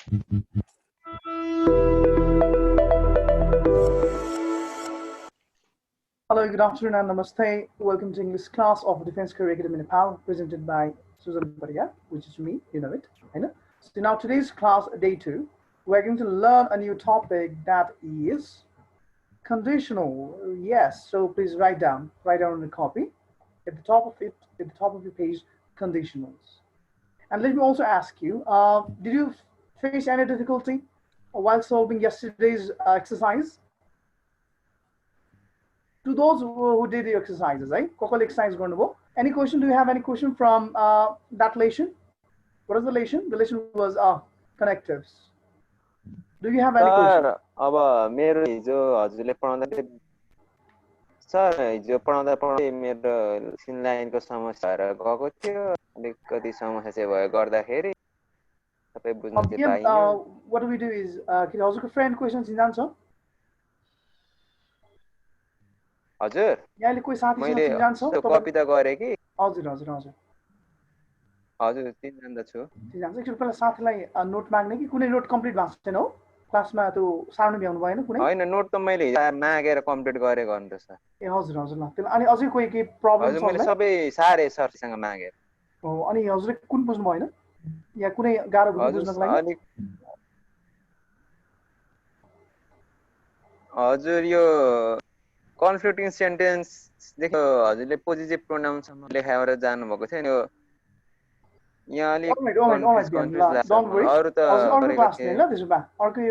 Hello, good afternoon and namaste. Welcome to English class of Defense Career Academy Nepal, presented by Susan Paria, which is me, you know it. I know. So now today's class, day 2, we're going to learn a new topic that is conditional. Yes, so please write down on the copy. At the top of it, at the top of your page, conditionals. And let me also ask you, did you face any difficulty while solving yesterday's exercise? To those who did the exercises, right? Exercise. Any question? Do you have any question from that lesson? What is the lesson? The lesson was connectives. Do you have any question? अब मेरो हिजो हजुरले पढाउँदा sir हिजो पढाउँदा मेरो scene लाइनको समस्या भएर गएको थियो अलिकति समस्या चाहिँ भयो गर्दाखेरि सबै बुझ्न चाहिँ पाइयो What do we do is हजुरको फ्रेन्ड क्वेशन जान्छ हजुर यहाँले कोही साथीसँग जान्छ कपी त गरे कि हजुर हजुर हजुर हजुर तिनजना छु जान्छ एकचोटि पहिला साथीलाई नोट माग्ने कि कुनै नोट कम्प्लिट भएको छैन हो क्लासमा त्यो सार्नु भ्याउनु भएन कुनै हैन नोट त मैले मागेर कम्प्लिट गरे गर्नु त सर ए हजुर हजुर ल त्यसले अनि अझै कोही के प्रब्लम छ हजुर मैले सबै सारे सरसँग मागे हो अनि हजुरले कुन बुझ्नु भएन या कुनै गाह्रो बुझ्नको लागि हजुर यो कन्फ्लिक्टिङ सेन्टेन्स देखो हजुरले पोजिटिभ प्रोनाउन सम्म लेखाएर जानु भएको थियो नि यहाँ अलि डोन्ट वरी अरु त अर्को क्लास नै ल त्यसो भए अर्को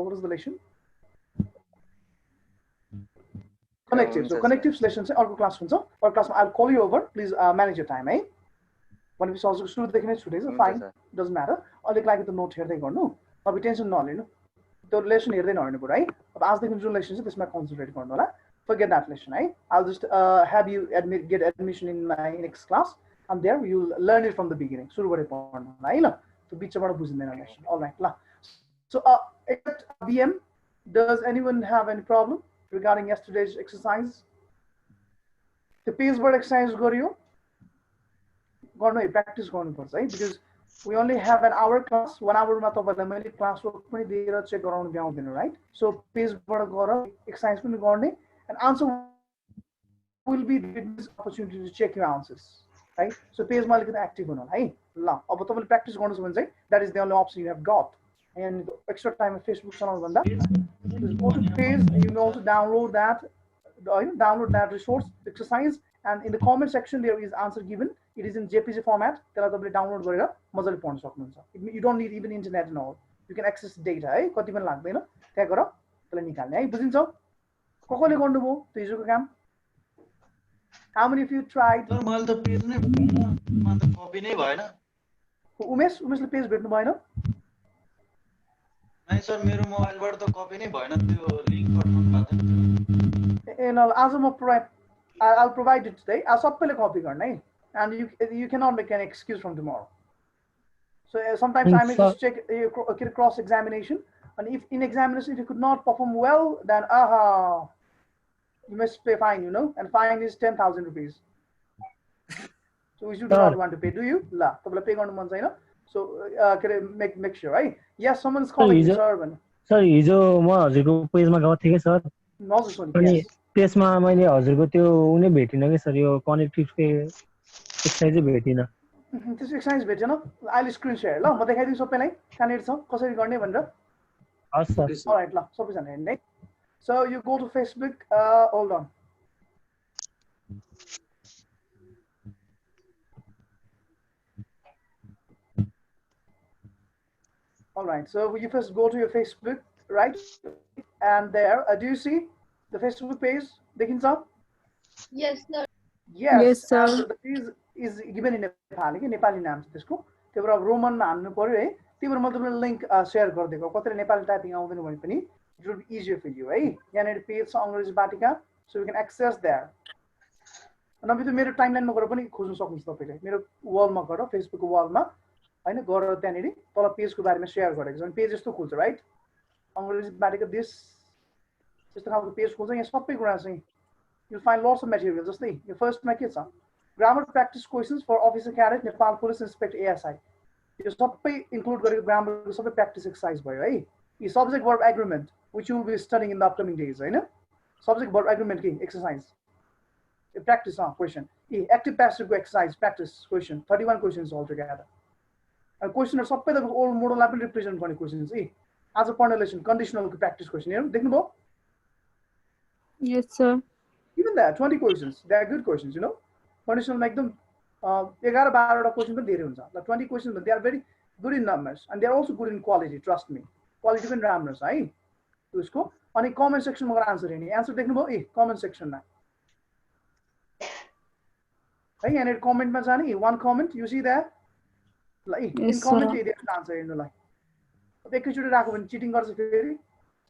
what is the lesson connectives so connectives lesson चाहिँ अर्को क्लास हुन्छ अर्को क्लासमा I'll call you over please manage your time है भनेपछि हजुरको सुरुदेखि नै छुटेछ फाइन डजन्ट म्याटर अलिक लागि त नोट हेर्दै गर्नु अब टेन्सन नलिनु त्यो लेसन हेर्दै नहेर्नु पर्यो है अब आजदेखि जुन लेसन छ त्यसमा कन्सन्ट्रेट गर्नु होला forget that lesson है I'll just have you get admission in my next class and there you'll learn it from the beginning सुरु गरे पढ्नु होला है ल त्यो बिचबाट बुझ्दैन लेसन all right ल so at BM does anyone have any problem regarding yesterday's exercise the paceboard exercise गर्यो गर्नु practice गर्नुपर्छ है because we only have an hour class 1 hour मा तपाईलाई मैले क्लास वर्क पनि दिएर चेक गराउन भ्याउँदैन राइट सो पेजबाट गएर एक्सरसाइज पनि गर्ने and answer will be the opportunity to check your answers right so page मा अलिकति एक्टिभ हुनु है ल अब तपाईले प्र्याक्टिस गर्नुछ भने चाहिँ that is the only option you have got and extra time on Facebook channel भन्दा just go to page and you can also download that resource exercise and in the comment section there is answer given it is in JPG format त्यसलाई तपाईले download गरेर मजाले पढ्न सक्नुहुन्छ you don't need even internet and all you can access data है कति पनि लाग्दैन त्यहाँ गएर त्यसलाई निकाल्ने है बुझिन्छ कसले गर्नुभयो त्यो हिजोको काम how many of you tried मैले त पेज नै म त कपी नै भएन उमेशले पेज भेट्नु भएन नै सर मेरो मोबाइलबाट त कपी नै भएन त्यो लिंक पठाउनु भएको ए ल आज म I'll provide it today सबैले कपी गर्ने है and you cannot make an excuse from tomorrow so sometimes I may just check cross examination and if in examination if you could not perform well then you must pay fine you know and fine is 10,000 rupees so you do not want to pay do you la tabla pay garnu man chaina so make sure right yes someone is calling you sir hijo ma हजुरको पेजमा गएको थिए के sir अनि त्यसमा मैले हजुरको त्यो उनी भेटिन के सर यो कनेक्टिभ के एक्सरसाइज भेटिन त्यसको एक्सरसाइज भेटेन अहिले स्क्रिन शेयर ल म देखाइदिन्छु सबैलाई कहाँनिर छ कसरी गर्ने भनेर हस् सर अलराइट ल सबैजना हेर्ने so you go to Facebook hold on all right so you first go to your Facebook right and there do you see the Facebook page देखिन्छ yes sir yes sir the page is given in Nepali के नेपाली नाम छ त्यसको त्यो भएर रोमनमा हाल्नु पर्यो है त्यो भएर म तपाईलाई लिंक शेयर गर्दिएको कतैले नेपाली टाइपिङ आउँदैन भने पनि it will be easier for you है यहाँनिर पेज छ अंग्रेजी बाटिका so you can access there नभए त मेरो टाइमलाइनमा गएर पनि खोज्न सक्नुहुन्छ तपाईले मेरो वलमा गएर फेसबुकको वलमा हैन गएर त्यहाँनिर तल पेजको बारेमा शेयर गरेको छ अनि पेज यस्तो खुल्छ राइट अंग्रेजी बाटिका दिस त्यस्तो खालको पेज खोल्छ यहाँ सबै कुरा चाहिँ you'll find lots of material जस्तै यो फर्स्टमा के छ grammar practice questions for officer cadet Nepal police inspector ASI यो सबै इन्क्लुड गरेको ग्रामरको सबै प्र्याक्टिस एक्सर्साइज भयो है यी subject verb agreement which will be studying in the upcoming days होइन सब्जेक्ट वर्ब एग्रिमेन्ट के एक्सर्साइज प्र्याक्टिस क्वेसन यी एक्टिभ प्यासिभको exercise practice question 31 questions all together अनि क्वेसनहरू सबै तपाईँको ओल्ड मोडललाई पनि रिप्रेजेन्ट गर्ने क्वेसन्स है आज पढ्ने लेसन कन्डिसनलको प्र्याक्टिस क्वेसन हेर्नु देख्नुभयो Yes, sir. Even that 20 questions, they are good questions, you know. Conditional एकदम 11-12 क्वेसन पनि धेरै हुन्छ ल 20 question they are very good in numbers and they are also good in quality, trust me. Quality पनि राम्रो छ है त्यसको अनि कमेन्ट सेक्सनमा गएर आन्सर हेर्ने आन्सर देख्नुभयो ए कमेन्ट सेक्सनमा है यहाँनिर कमेन्टमा जाने one comment you see that ल इन कमेन्ट एरियामा आन्सर हेर्नुलाई एकैचोटि राख्यो भने चिटिङ गर्छ फेरि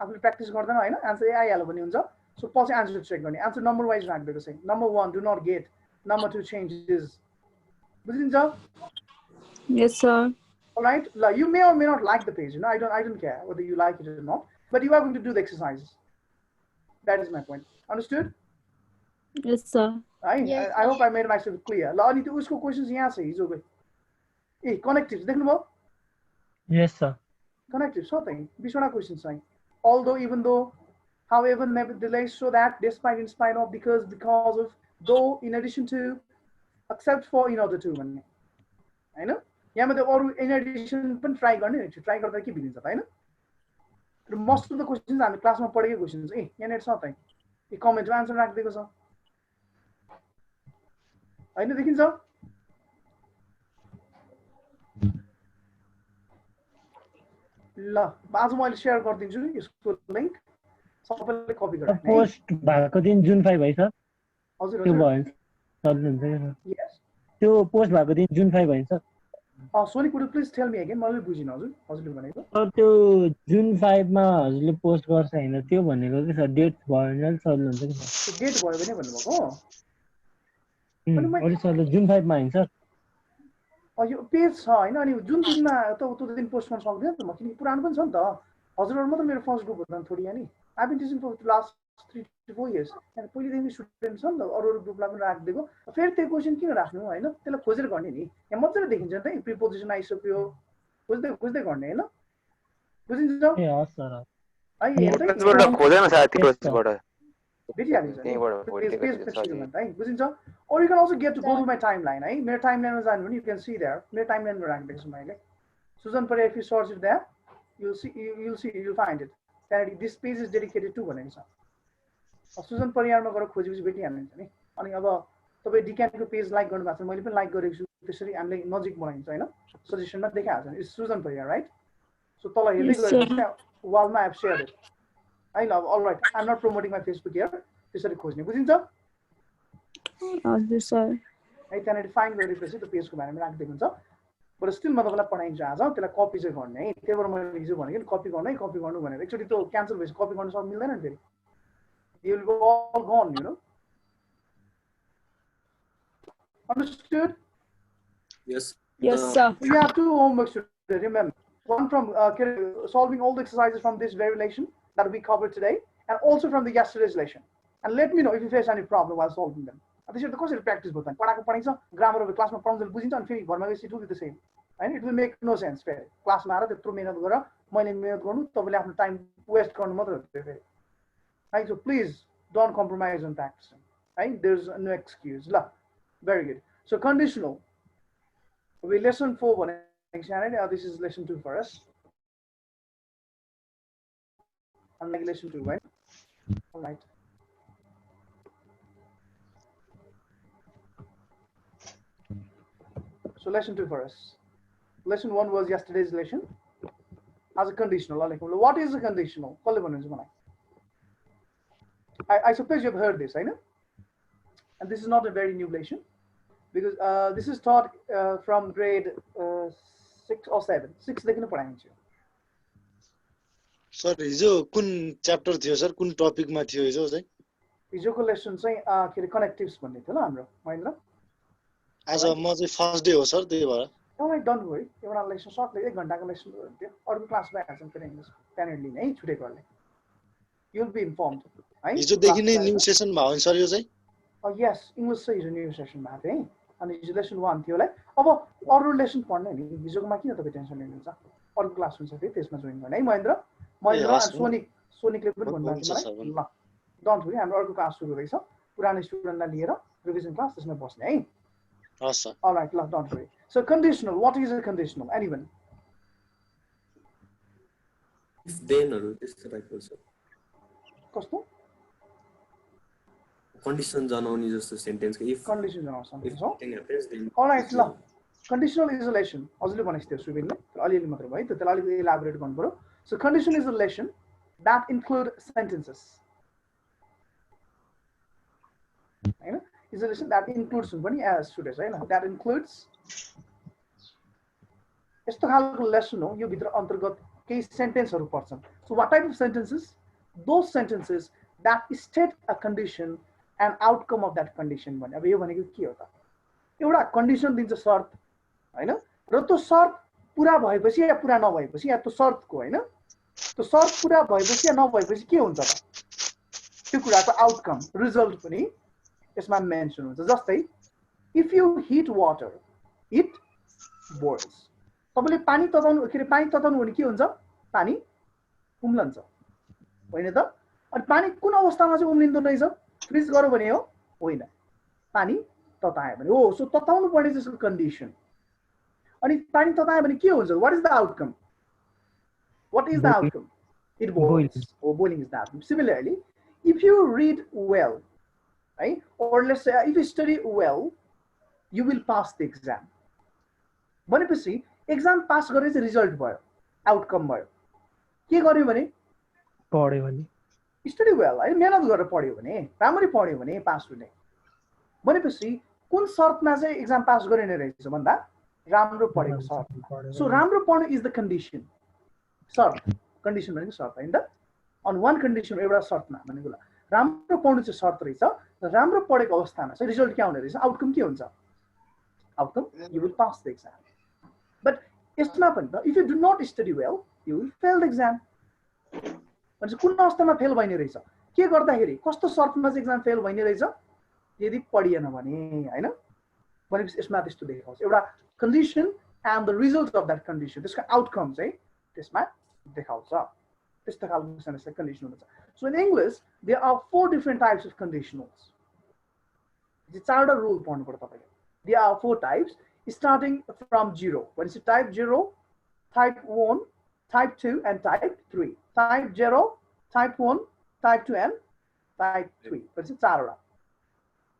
आफूले प्र्याक्टिस गर्दैन होइन आन्सर ए आइहाल्यो भने हुन्छ सो पछि आन्सर चेक गर्ने आन्सर नम्बर वाइज राखिदिएको छ number 1 do not get number 2 changes बुझिन्छ Yes, sir. All right, you may or may not like the page, you know. I don't care whether you like it or not, but you are going to do the exercises. That is my point. Understood? Yes, sir. Yes, I hope I made myself clear. La ani usko questions यहाँ से हिजो गए ए connectives देख्नुभयो Yes, sir. Connectives something 20 questions चाहिँ although even though however nevertheless so that despite in spite of because of though in addition to except for in order to भन्ने हैन यहाँ त अरु इन एडिसन पनि ट्राई गर्ने try गर्दा के बिग्रिन्छ त हैन मोस्ट अफ द क्वेशन्स हामी क्लासमा पढेको क्वेशन्स ए यहाँ छ त ए कमेन्टमा आन्सर राखिदिएको छ हैन देखिन्छ ल आज मैले शेयर गर्दिन्छु यसको लिंक सबैले कपी गरौँ पोस्ट भएको दिन जुन 5 है सर हजुर त्यो भयो चल्नुहुन्छ यस त्यो पोस्ट भएको दिन जुन 5 है sir Sorry, could you please tell me again? मैले बुझिन हजुरले भनेको सर त्यो जुन 5 मा हजुरले पोस्ट गर्छ हैन त्यो भनेको के सर डेट भयो भने चल्नुहुन्छ कि सर डेट भयो भने भन्नुभएको अनि सरले जुन 5 मा हैन सर यो पेज छ हैन अनि जुन दिनमा त उतो दिन पोस्ट गर्न सक्दैन त म किन पुरानो पनि छ नि त हजुरहरु मात्र मेरो फर्स्ट ग्रुप हो थोडी यानी I been teaching for last 3 to 4 years and पहिलेदेखि स्टुडेन्ट छ नि त अरु ग्रुपलाई पनि राखिदिएको फेरि त्यो क्वेशन किन राख्नु हैन त्यसलाई खोजेर गर्ने नि यहाँ मजाले देखिन्छ नि त प्रिपोजिसन आइसक्यो खोज्दै गर्ने हैन बुझिन्छ ए हस् सर है यसबाट खोजेन साथी कोसबाट है बुझिन्छ or you can also get to go to my timeline है मेरो टाइमलाइनमा जानु भने you can see there मेरो टाइमलाइनमा राखिदिएको छु मैले सुजन परे if you search it there you'll find it and this page is dedicated to भनेको छ सुजन परियारमा गएर खोजेपछि भेटिहाल्नुहुन्छ नि अनि अब तपाई डिक्यानको पेज लाइक गर्नु भएको छ मैले पनि लाइक गरेको छु त्यसरी हामीले नजिक बनाइन्छ हैन सजेसनमा देखाइहाल्छ नि सुजन परिया राइट सो तल हेर्दै गएपछि वालमा I have shared it I love all right I'm not promoting my Facebook here त्यसरी खोज्ने बुझिन्छ हजुर सर है त्यहाँनिर फाइन्ड गरेपछि त्यो पेजको बारेमा राखिदिएको हुन्छ बट स्टिल म तपाईलाई पढाइन्छ आज त्यसलाई कपी चाहिँ गर्ने है त्यही भएर मैले हिजो भनेको नि कपी गर्नु भनेर एकचोटि त्यो क्यान्सल भएपछि कपी गर्न सक्नु मिल्दैन नि फेरि you will go all gone, you know. Understood? Yes, sir. We have two homeworks today, remember. One from solving all the exercises from this very lesson that we covered today, and also from the yesterday's lesson. And let me know if you face any problem while solving them. This is the course practice button. पढाको पढाइन्छ grammar of class मा पढाउँदै बुझिन्छ अनि फेरि घरमा गएपछि it will be the same. And it will make no sense फेरि क्लासमा आएर त्यत्रो मेहनत गरेर मैले मेहनत गर्नु तपाईले आफ्नो टाइम वेस्ट गर्नु मात्र हो फेरि Right, so please don't compromise on practicing. Right, there's no excuse. Very good. So conditional. We lesson 4 this is lesson 2 for us. Unlike lesson 2, right? All right. So lesson 2 for us. Lesson 1 was yesterday's lesson. As a conditional. What is a conditional? I suppose you've heard this, I know. And this is not a very new lesson because this is taught from grade 6 or 7. 6 देखिन पढाइन्छ. Sir हिजो कुन chapter थियो sir कुन टपिकमा थियो हिजो चाहिँ हिजोको लेसन चाहिँ के रे कनेक्टिभ्स भन्ने थियो ल हाम्रो महेन्द्र आज म चाहिँ फर्स्ट डे हो सर त्यही भएर Alright, don't worry. एउटा लेसन सक्दै 1 घण्टाको लेसन थियो. अर्को क्लासमा आएछन् फेरि इङ्ग्लिस प्यानेल लिने है छुटेकोले. You'll be informed. है हिजो देखि नै न्यू सेसन भयो सर यो चाहिँ yes, English is a new session मा थियो है. अनि हिजो लेसन 1 थियो होला. अब अरू लेसन पढ्ने नि हिजोकोमा किन तपाईँ टेन्सन लिनुहुन्छ अर्को क्लास हुन्छ फेरि त्यसमा जोइन गर्ने है महेन्द्र एन्ड सोनिकले पनि भन्नुभएको थियो मलाई ल डोन्ट वरी हाम्रो अर्को क्लास सुरु हुँदैछ पुरानो स्टुडेन्टलाई लिएर रिभिजन क्लास त्यसमा बस्ने है हस् सर अलराइट ल don't worry so conditional what is a conditional anyone if देनहरु त्यस्तो टाइपको छ कस्तो कन्डिसन जनाउने जस्तो सेन्टेन्स के इफ कन्डिसन जनाउँछ थिङ ह्यापन्स देन अलराइट ल कन्डिसनल इजोलेसन हजुरले भनेको थियो सुबिनले अलिअलि मात्र भयो त्यो त्यसलाई अलिकति इलाबोरेट गर्नु पर्यो so condition is a lesson that include sentences हैन इजोलेसन द्याट इन्क्लुड्स हुन्छ नि एज स्टुडेन्ट्स हैन द्याट इन्क्लुड्स यस्तो खालको लेसन हो यो भित्र अन्तर्गत केही सेन्टेन्सहरू पर्छन् so what type of sentences those sentences that state a condition and outcome of that condition भने अब यो भनेको के हो त एउटा कन्डिसन दिन्छ शर्त हैन र त्यो शर्त पुरा भएपछि या पुरा नभएपछि या त्यो शर्तको हैन त्यो शर्त पुरा भएपछि या नभएपछि के हुन्छ त त्यो कुराको आउटकम रिजल्ट पनि यसमा मेन्सन हुन्छ जस्तै if you hit water it boils तपाईले पानी तताउनु के रे पानी तताउनु भने के हुन्छ पानी उम्लन्छ होइन त अनि पानी कुन अवस्थामा चाहिँ उम्लिँदो रहेछ फ्रिज गर्यो भने हो होइन पानी ततायो भने हो सो तताउनु पर्ने जस्तो कन्डिसन अनि पानी ततायो भने के हुन्छ what is the outcome what is the outcome it boils or boiling is the outcome similarly if you read well right or let's say if you study well you will pass the exam भनेपछि exam pass गरे चाहिँ result भयो outcome भयो के गर्यो भने पढ्यो भने स्टडी वेल है मेहनत गरेर पढ्यो भने राम्ररी पढ्यो भने पास हुने भनेपछि कुन शर्तमा चाहिँ एक्जाम पास गरिने रहेछ भन्दा राम्रो पढेको शर्त सो राम्रो पढ्नु इज द कन्डिसन शर्त कन्डिसन भनेको शर्त हैन त अन वान कन्डिसन एउटा शर्तमा भनेको राम्रो पढ्नु चाहिँ शर्त रहेछ राम्रो पढेको अवस्थामा चाहिँ रिजल्ट के आउने रहेछ आउटकम के हुन्छ outcome you will pass the exam but यसमा पनि त if you do not study well you will fail the exam भनेपछि कुन अवस्थामा फेल भइने रहेछ के गर्दाखेरि कस्तो शर्तमा चाहिँ एक्जाम फेल भइने रहेछ यदि पढिएन भने हैन भनेपछि यसमा त्यस्तो देखाउँछ एउटा condition and the result of that condition त्यसको आउटकम चाहिँ त्यसमा देखाउँछ त्यस्तो खालको सेन्टेन्सलाई कन्डिसन हुन्छ so in English there are 4 different types of conditionals यो चारवटा रुल पढ्नु पर्छ तपाईले there are 4 types starting from 0 भनेपछि type 0 type 1 type 2 and type 3 type 0 type 1 type 2 and type 3 भनेपछि चारवटा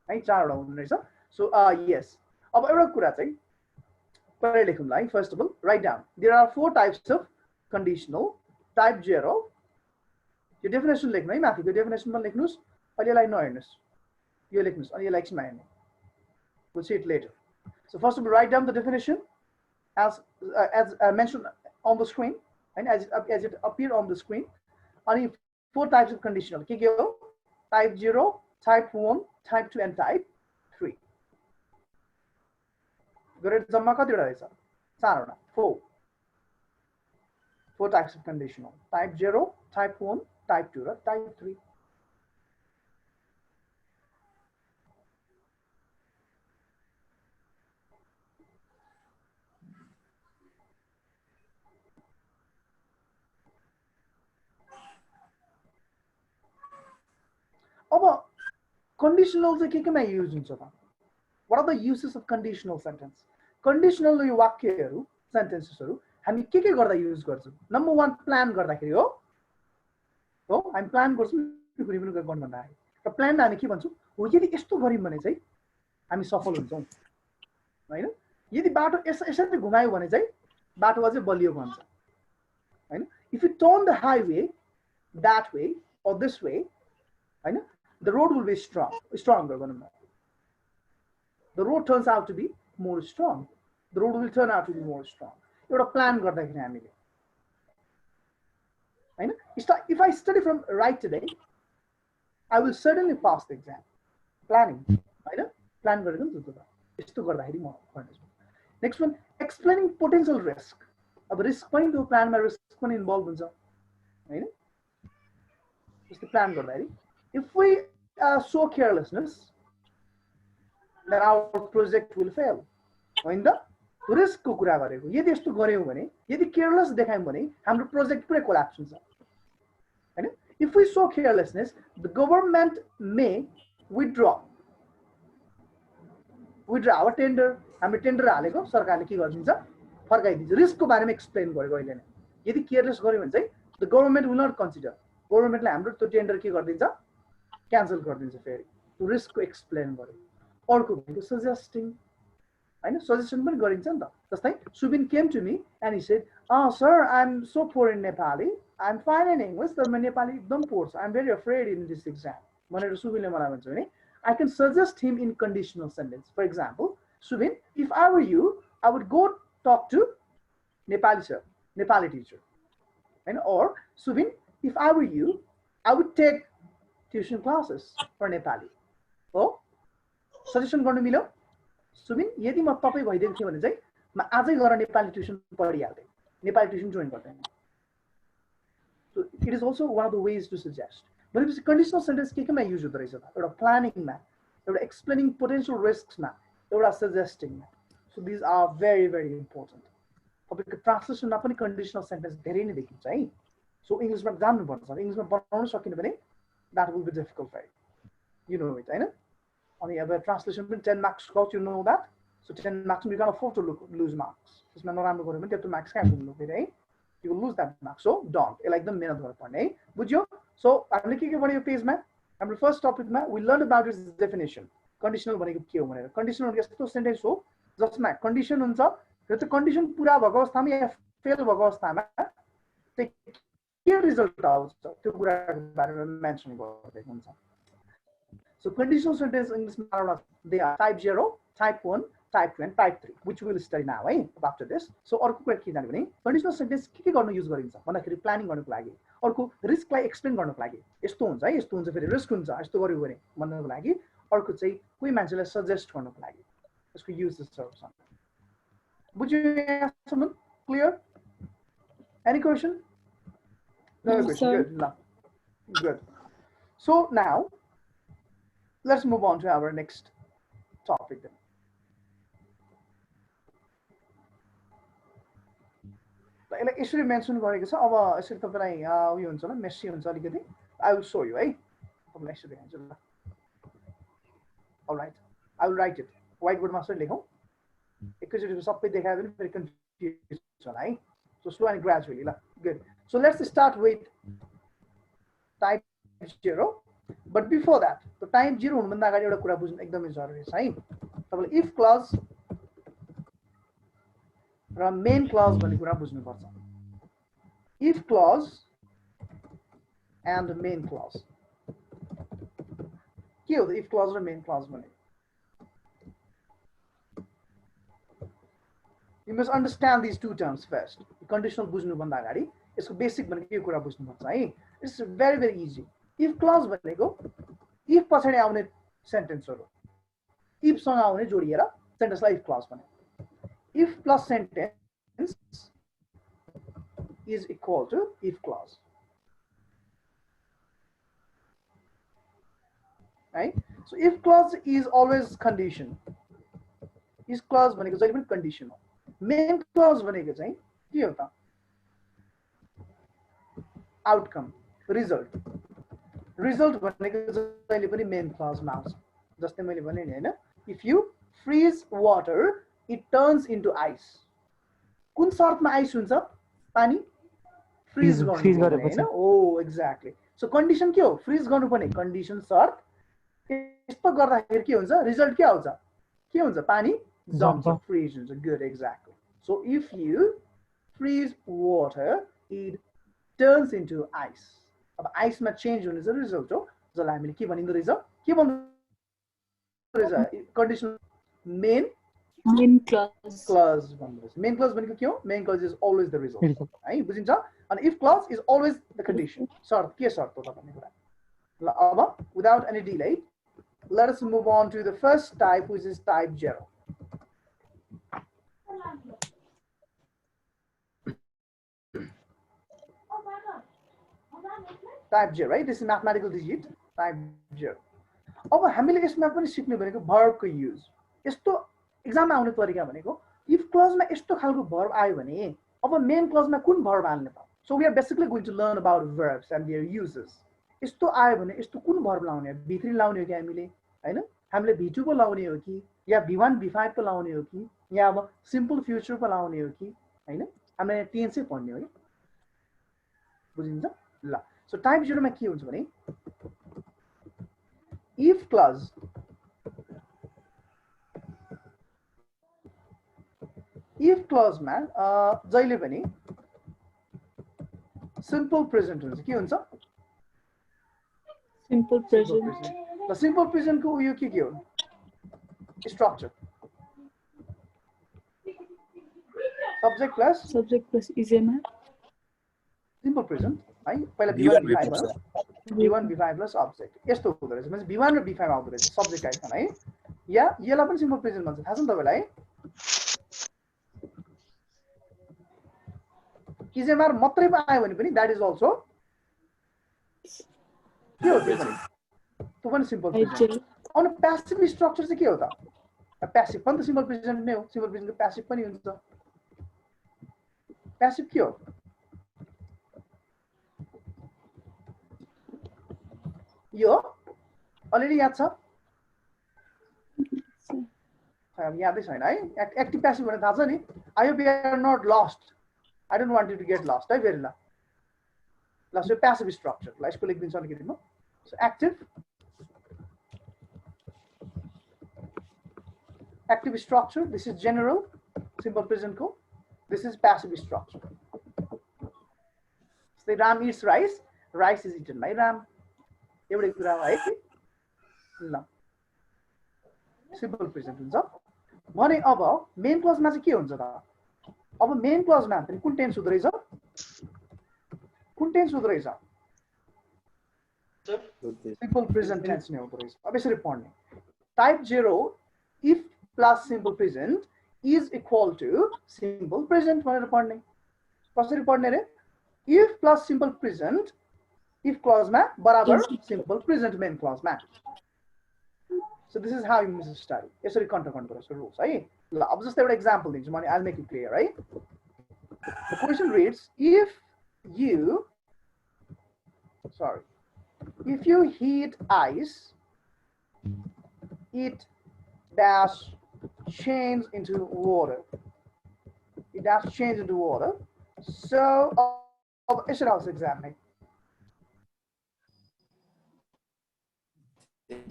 है चारवटा हुने रहेछ सो yes अब एउटा कुरा चाहिँ पहिले लेखौँला है first of all write down there are 4 types of conditional type 0 यो डेफिनेसन लेख्नु है माथिको डेफिनेसनमा लेख्नुस् अहिले यसलाई नहेर्नुस् यो लेख्नुस् अनि यसलाई एकछिनमा हेर्नु we'll see it later. So first of all, write down the definition as mentioned on the screen and as it appeared on the screen. Only 4 types of conditional. Type 0, type 1, type 2, and type 3. Four. 4 types of conditional. Type 0, type 1, type 2, type 3. अब conditional चाहिँ के केमा use हुन्छ त what are the uses of conditional sentence conditional यो वाक्यहरू सेन्टेन्सेसहरू हामी के गर्दा युज गर्छौं नम्बर 1 प्लान गर्दाखेरि हो हामी प्लान गर्छौं कुनै पनि गर्न भन्दा र प्लान हामी के भन्छौं हो यदि यस्तो गरिम भने चाहिँ हामी सफल हुन्छौं हैन यदि बाटो यसरी घुमायो भने चाहिँ बाटो अझै बलियो भन्छ हैन if you turn the highway that way or this way हैन the road will be stronger. The road turns out to be more strong. The road will turn out to be more strong. एउटा plan गर्दाखेरि हामीले हैन if I study from right today I will certainly pass the exam. Planning हैन plan गरेको नि त यस्तो गर्दाखेरि म गर्नेछु. Next one, explaining potential risk. अब रिस्क पनि त्यो प्लानमा रिस्क पनि इन्भल्भ हुन्छ हैन जस्तो प्लान गर्दाखेरि if we show carelessness then our project will fail. होइन त रिस्कको कुरा गरेको यदि यस्तो गर्यौं भने यदि केयरलेस देखायौं भने हाम्रो प्रोजेक्ट पुरै कोल्याप्स हुन्छ हैन if we show carelessness the government may withdraw our tender हाम्रो टेन्डर हालेको सरकारले के गर्दिन्छ फर्काइदिन्छ रिस्कको बारेमा एक्सप्लेन गरेको अहिले नै यदि केयरलेस गर्यो भने चाहिँ the government will not consider गभर्नमेन्टले हाम्रो त्यो टेन्डर के गरिदिन्छ क्यान्सल गरिदिन्छ फेरि त्यो रिस्कको एक्सप्लेन गर्यो अर्को भनेको सजेस्टिङ हैन सजेसन पनि गरिन्छ नि त जस्तै Subin came to me and he said sir I am so poor in Nepali I am fine in English तर म नेपाली एकदम पोर छ I am very afraid in this exam भनेर सुबिनले मलाई भन्छ भने I can suggest him in conditional sentence. For example, Subin, if I were you, I would go talk to Nepali sir, Nepali teacher. And or Subin, if I were you, I would take tuition classes for Nepali. Oh, suggestion गर्नु मिल्यो सुबिन यदि म तपाई भइदिएको थियो भने चाहिँ म आजै गएर नेपाली ट्युसन पढिहाल्थे नेपाली ट्युसन जोइन गर्थे So it is also one of the ways to suggest. But if conditional sentence के केमा युज हुँदो रहेछ त एउटा प्लानिङमा एउटा एक्सप्लेनिङ पोटेन्शियल रिस्क्समा एउटा सजेस्टिङमा so this are very very important तपाईको ट्रान्सलेसनमा पनि कन्डिसनल सेन्टेन्स धेरै नै देखिन्छ है सो इङ्ग्लिसमा जान्नुपर्छ इङ्ग्लिसमा बनाउन सकिन भने that will be difficult for you know it हैन अनि अब ट्रान्सलेसन पनि 10 marks got you know that so 10 marks you can afford to lose marks त्यसमा नराम्रो गर्यो भने त्यत्रो मार्क्स कहाँ पुग्नु फेरि है you will lose that mark so don't like the मेहनत गर्नु पर्ने है बुझ्यो सो हामीले के भन्यो पेजमा हाम्रो first टपिकमा we learned about its definition conditional भनेको के हो भनेर conditional भनेको यस्तो सेन्टेन्स हो जसमा कन्डिसन हुन्छ र त्यो कन्डिसन पूरा भएको अवस्थामा या फेल भएको अवस्थामा चाहिँ के रिजल्ट आउँछ त्यो कुराको बारेमा मेन्सन गरिएको हुन्छ सो कन्डिसनल सेन्टेन्स इंग्लिशमा एउटा they are type 0 type 1 type 2 and type 3 which we will study now है after this so अर्को कुरा के जाने भने कन्डिसनल सेन्टेन्स के गर्न युज गरिन्छ भन्दाखेरि प्लानिङ गर्नको लागि अर्को रिस्कलाई एक्सप्लेन गर्नको लागि यस्तो हुन्छ है यस्तो हुन्छ फेरि रिस्क हुन्छ यस्तो गर्यो भने भन्नको लागि अर्को चाहिँ कुनै मान्छेलाई सजेस्ट गर्नको लागि यसको युज छ बुझ्यो यहाँसम्म clear any question no question good so now let's move on to our next topic then यसलाई यसरी मेन्सन गरेको छ अब यसरी तपाईलाई उयो हुन्छ ल मेसी हुन्छ अलिकति आई विल शो यु है तपाईलाई यसरी देखाउँछु ल all right I will write it white बोर्डमा यसरी लेखौँ एकैचोटि सबै देखायो भने फेरि कन्फ्युज होला है सो स्लो एन्ड ग्रेजुअली ल good so let's start with type 0 but before that त टाइप 0 हुनुभन्दा अगाडि एउटा कुरा बुझ्नु एकदमै जरुरी छ है तपाईले इफ क्लज र मेन क्लज भन्ने कुरा बुझ्नुपर्छ if clause and main clause के हो त इफ क्लज र मेन क्लज भने you must understand this two terms first conditional बुझ्नुभन्दा अगाडि यसको बेसिक भनेको के कुरा बुझ्नुपर्छ है it's very very easy if clause भनेको इफ पछाडि आउने सेन्टेन्सहरू इफसँग आउने जोडिएर सेन्टेन्सलाई इफ क्लज भने if plus sentence is equal to if clause right so if clause is always condition is clause भनेको जहिले पनि कन्डिसन हो मेन क्लज भनेको चाहिँ के हो त आउटकम रिजल्ट भनेको जहिले पनि मेन क्लजमा आउँछ जस्तै मैले भने नि हैन if you freeze water it turns into ice कुन शर्तमा आइस हुन्छ पानी फ्रीज गर्नु हैन ओ एक्ज्याक्टली सो कन्डिसन के हो फ्रीज गर्नुपर्ने कन्डिसन शर्त यस्तो गर्दाखेरि के हुन्छ रिजल्ट के हुन्छ पानी जम्प फ्रीज हुन्छ good exactly so if you freeze water it turns into ice अब आइसमा चेन्ज हुने चाहिँ रिजल्ट हो जसलाई हामीले के भनिँदो रहेछ के भन्दो रहेछ condition main clause main clause भनेको के हो main clause is always the result है बुझिन्छ अनि if clause is always the condition शर्त के शर्त हो त भन्ने कुरा ल अब without any delay let us move on to the first type which is type 0 type 0 right this is mathematical digit type 0 अब हामीले यसमा पनि सिक्नु भनेको verb को use यस्तो एक्जाममा आउने तरिका भनेको इफ क्लजमा यस्तो खालको भर्ब आयो भने अब मेन क्लजमा कुन भर्ब हाल्ने त so we are basically going to learn about verbs and their uses यस्तो आयो भने यस्तो कुन भर्ब लाउने v3 लाउने हो कि हामीले हैन हामीले v2 को लाउने हो कि या v1 v5 को लाउने हो कि या अब सिम्पल फ्युचर को लाउने हो कि हैन हामीले टेन्सै पढ्ने हो कि बुझिन्छ ल सो टाइप 0 मा के हुन्छ भने if clause if clause मा जहिले पनि simple present हुन्छ के हुन्छ simple present ल simple present को यो के हो structure subject plus is a simple present है पहिला v1 v5 भयो v1 v5 plus object यस्तो हुँदो रहेछ मतलब v1 र v5 आउँदो रहेछ सब्जेक्ट आइकन है या यसलाई पनि सिम्पल प्रेजेन्ट भन्छ थाहा छ नि तपाईलाई इजेमआर मात्रै आयो भने पनि दैट इज आल्सो के हो त्यो पनि सिम्पल प्रेजेन्ट अनि प्यासिभ स्ट्रक्चर चाहिँ के हो त प्यासिभ पनि त सिम्पल प्रेजेन्ट नै हो सिम्पल प्रेजेन्टको प्यासिभ पनि हुन्छ प्यासिभ के हो यो अलरेडी याद छ यादै छैन है एक्टिभ प्यासिभ भने थाहा छ नि I hope you are not lost I don't want you to get lost है फेरि ल सो प्यासिभ स्ट्रक्चर ल यसको लेखिदिन्छु अलिकति म so active structure this is general simple प्रेजेन्टको दिस इज प्यासिभ स्ट्रक्चर जस्तै Ram eats rice rice is eaten by Ram एउटै कुरा हो है ल सिम्पल प्रेजेन्ट हुन्छ भने अब मेन क्लजमा चाहिँ के हुन्छ त अब मेन क्लजमा पनि कुन टेन्स हुँदो रहेछ सिम्पल प्रेजेन्ट टेन्स नै हुँदो रहेछ अब यसरी पढ्ने type 0 if plus simple present is equal to simple present भनेर पढ्ने कसरी पढ्ने रे if plus simple present if clause ma barabar simple present main clause ma so this is how you must study यसरी कन्ट्रोल गर्नुपर्छ rules है ल अब जस्तै एउटा एक्जाम्पल दिन्छु म I'll make it clear है the question reads if you heat ice it dash change into water so यसरी आउँछ एक्जाम है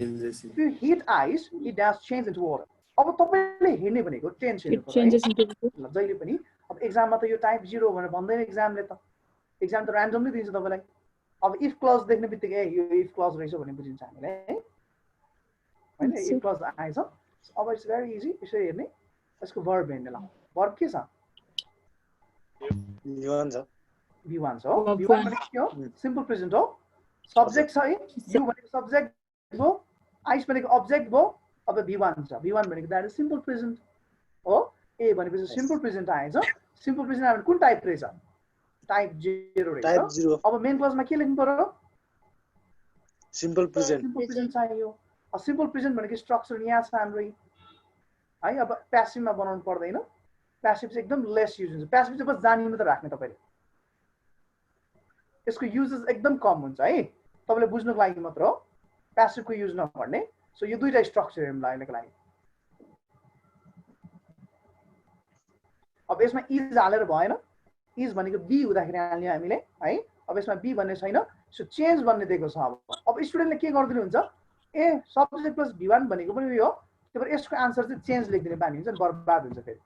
If you heat ice, it does change into water. अब तपाईले हेर्ने भनेको टेन्स हेर्नु पर्यो ल जहिले पनि अब एक्जाममा त यो टाइप 0 भनेर भन्दैन एक्जामले त एक्जाम त र्यान्डमली दिन्छ तपाईलाई अब इफ क्लज देख्ने बित्तिकै यो इफ क्लज रहेछ भन्ने बुझिन्छ हामीले है हैन इफ क्लज आएछ अब इट्स भेरी इजी यसरी हेर्ने यसको भर्ब हेर्ने ल भर्ब के छ v1 छ v1 भनेको के हो सिम्पल प्रेजेन्ट हो सब्जेक्ट छ यु भनेको सब्जेक्ट हो आइस भनेको अब्जेक्ट हो अब v1 छ v1 भनेको दैट इज सिम्पल प्रेजेन्ट हो ए भनेपछि सिम्पल प्रेजेन्ट आएछ सिम्पल प्रेजेन्ट आयो भने कुन टाइप रहेछ टाइप 0 रहेछ अब मेन क्लजमा के लेख्नु पर्यो सिम्पल प्रेजेन्ट चाहियो अब सिम्पल प्रेजेन्ट भनेको स्ट्रक्चर यहाँ छ हाम्रो है अब प्यासिभमा बनाउनु पर्दैन प्यासिभ चाहिँ एकदम लेस युज हुन्छ प्यासिभ चाहिँ बस जानिनु त राख्ने तपाईले यसको युजेस एकदम कम हुन्छ है तपाईले बुझ्नुको लागि मात्र हो प्यासिभ को युज नगर्ने सो यो दुईटा स्ट्रक्चर हेर्नुको लागि अब यसमा इज हालेर भएन इज भनेको बी हुँदाखेरि हाल्ने हामीले है अब यसमा बी भन्ने छैन सो चेन्ज भन्ने दिएको छ अब स्टुडेन्टले के गर्दिनु हुन्छ ए सब्जेक्ट प्लस v1 भनेको पनि यो हो त्यही भएर यसको आन्सर चाहिँ चेन्ज लेखिदिने बानी हुन्छ बर्बाद हुन्छ फेरि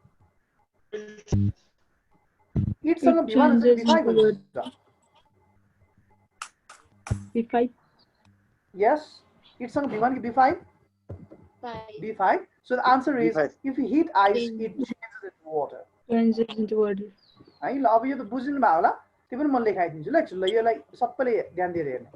इटसँग v1 हुन्छ v5 हुन्छ v5 yes it's on v1 b5 b5 so the answer is if you heat ice it changes into water है ल अब यो त बुझ्नु भयो होला त्यो पनि म लेखाइदिन्छु ल एकछिन ल यसलाई सबैले ध्यान दिएर हेर्नु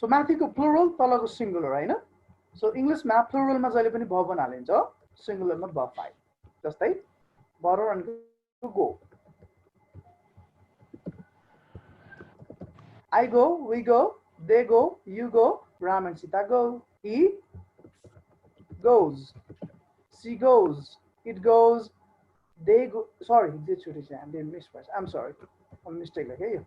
So माथिको प्लुरल तलको सिंगुलर हैन सो इंग्लिशमा प्लुरलमा जहिले पनि verb हालिन्छ सिंगुलरमा verb 5 जस्तै borrow and to go I go we go they go you go Ram and Sita go he goes she goes it goes they go sorry this should be I'm doing mispress I'm sorry I'm mistake like hey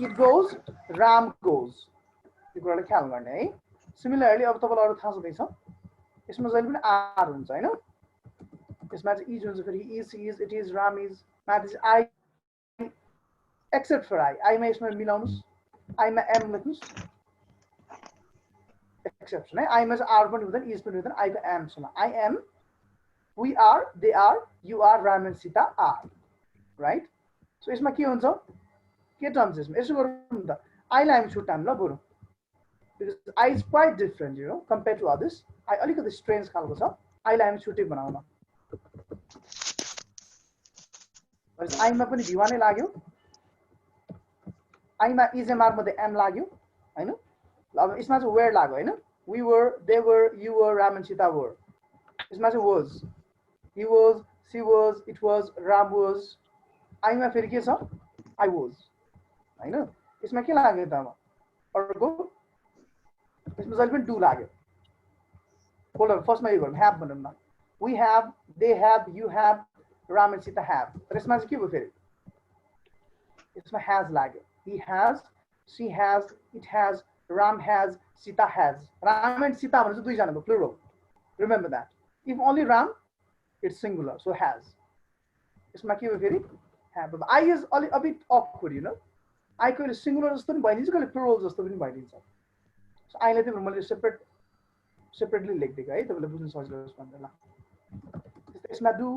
it goes Ram goes यो कुराले ख्याल गर्ने है similarly अब तपाईलाई अरु थाहा छँदैछ यसमा जहिले पनि आर हुन्छ हैन यसमा चाहिँ इज हुन्छ फेरि is is it is Ram is माथि चाहिँ आई एक्सेप्ट फर आई मा यसमा मिलाउनुस् आई मा एम लेख्नुस् एक्सेप्सन है आई मा चाहिँ आर पनि हुँदैन इज पनि हुँदैन आई को एम छ I am we are they are you are Ram and Sita are right so यसमा के हुन्छ के टर्म्स यसमा यसो गरौँ त आईलाई हामी छुट्याउँ ल बरु because I is quite different, you know, compared to others. I अलिकति strange खालको छ आईलाई हामी छुट्टै बनाउन आईमा पनि v1 नै लाग्यो आईमा इजएमआर मध्ये एम लाग्यो हैन ल अब यसमा चाहिँ वेयर लाग्यो हैन we were they were you were Ram and Sita were यसमा चाहिँ was he was she was it was Ram was आईमा फेरि के छ I was हैन यसमा के लाग्यो त अब अर्को यसमा जहिले पनि डु लाग्यो होल्ड अन फर्स्टमा यो गरौँ ह्याभ भनौँ न we have they have you have Ram and Sita have तर यसमा चाहिँ के भयो फेरि यसमा ह्याज लाग्यो he has she has it has Ram has Sita has Ram and Sita भनेपछि दुईजना भयो plural remember that if only Ram it's singular so has यसमा के भयो फेरि have I is a bit awkward you know I कहिले singular जस्तो पनि भइदिन्छ कहिले प्लुरल जस्तो पनि भइदिन्छ So I let मैले separately लेखिदिएको है तपाईले बुझ्न सजिलो होस् भनेर ल यसमा do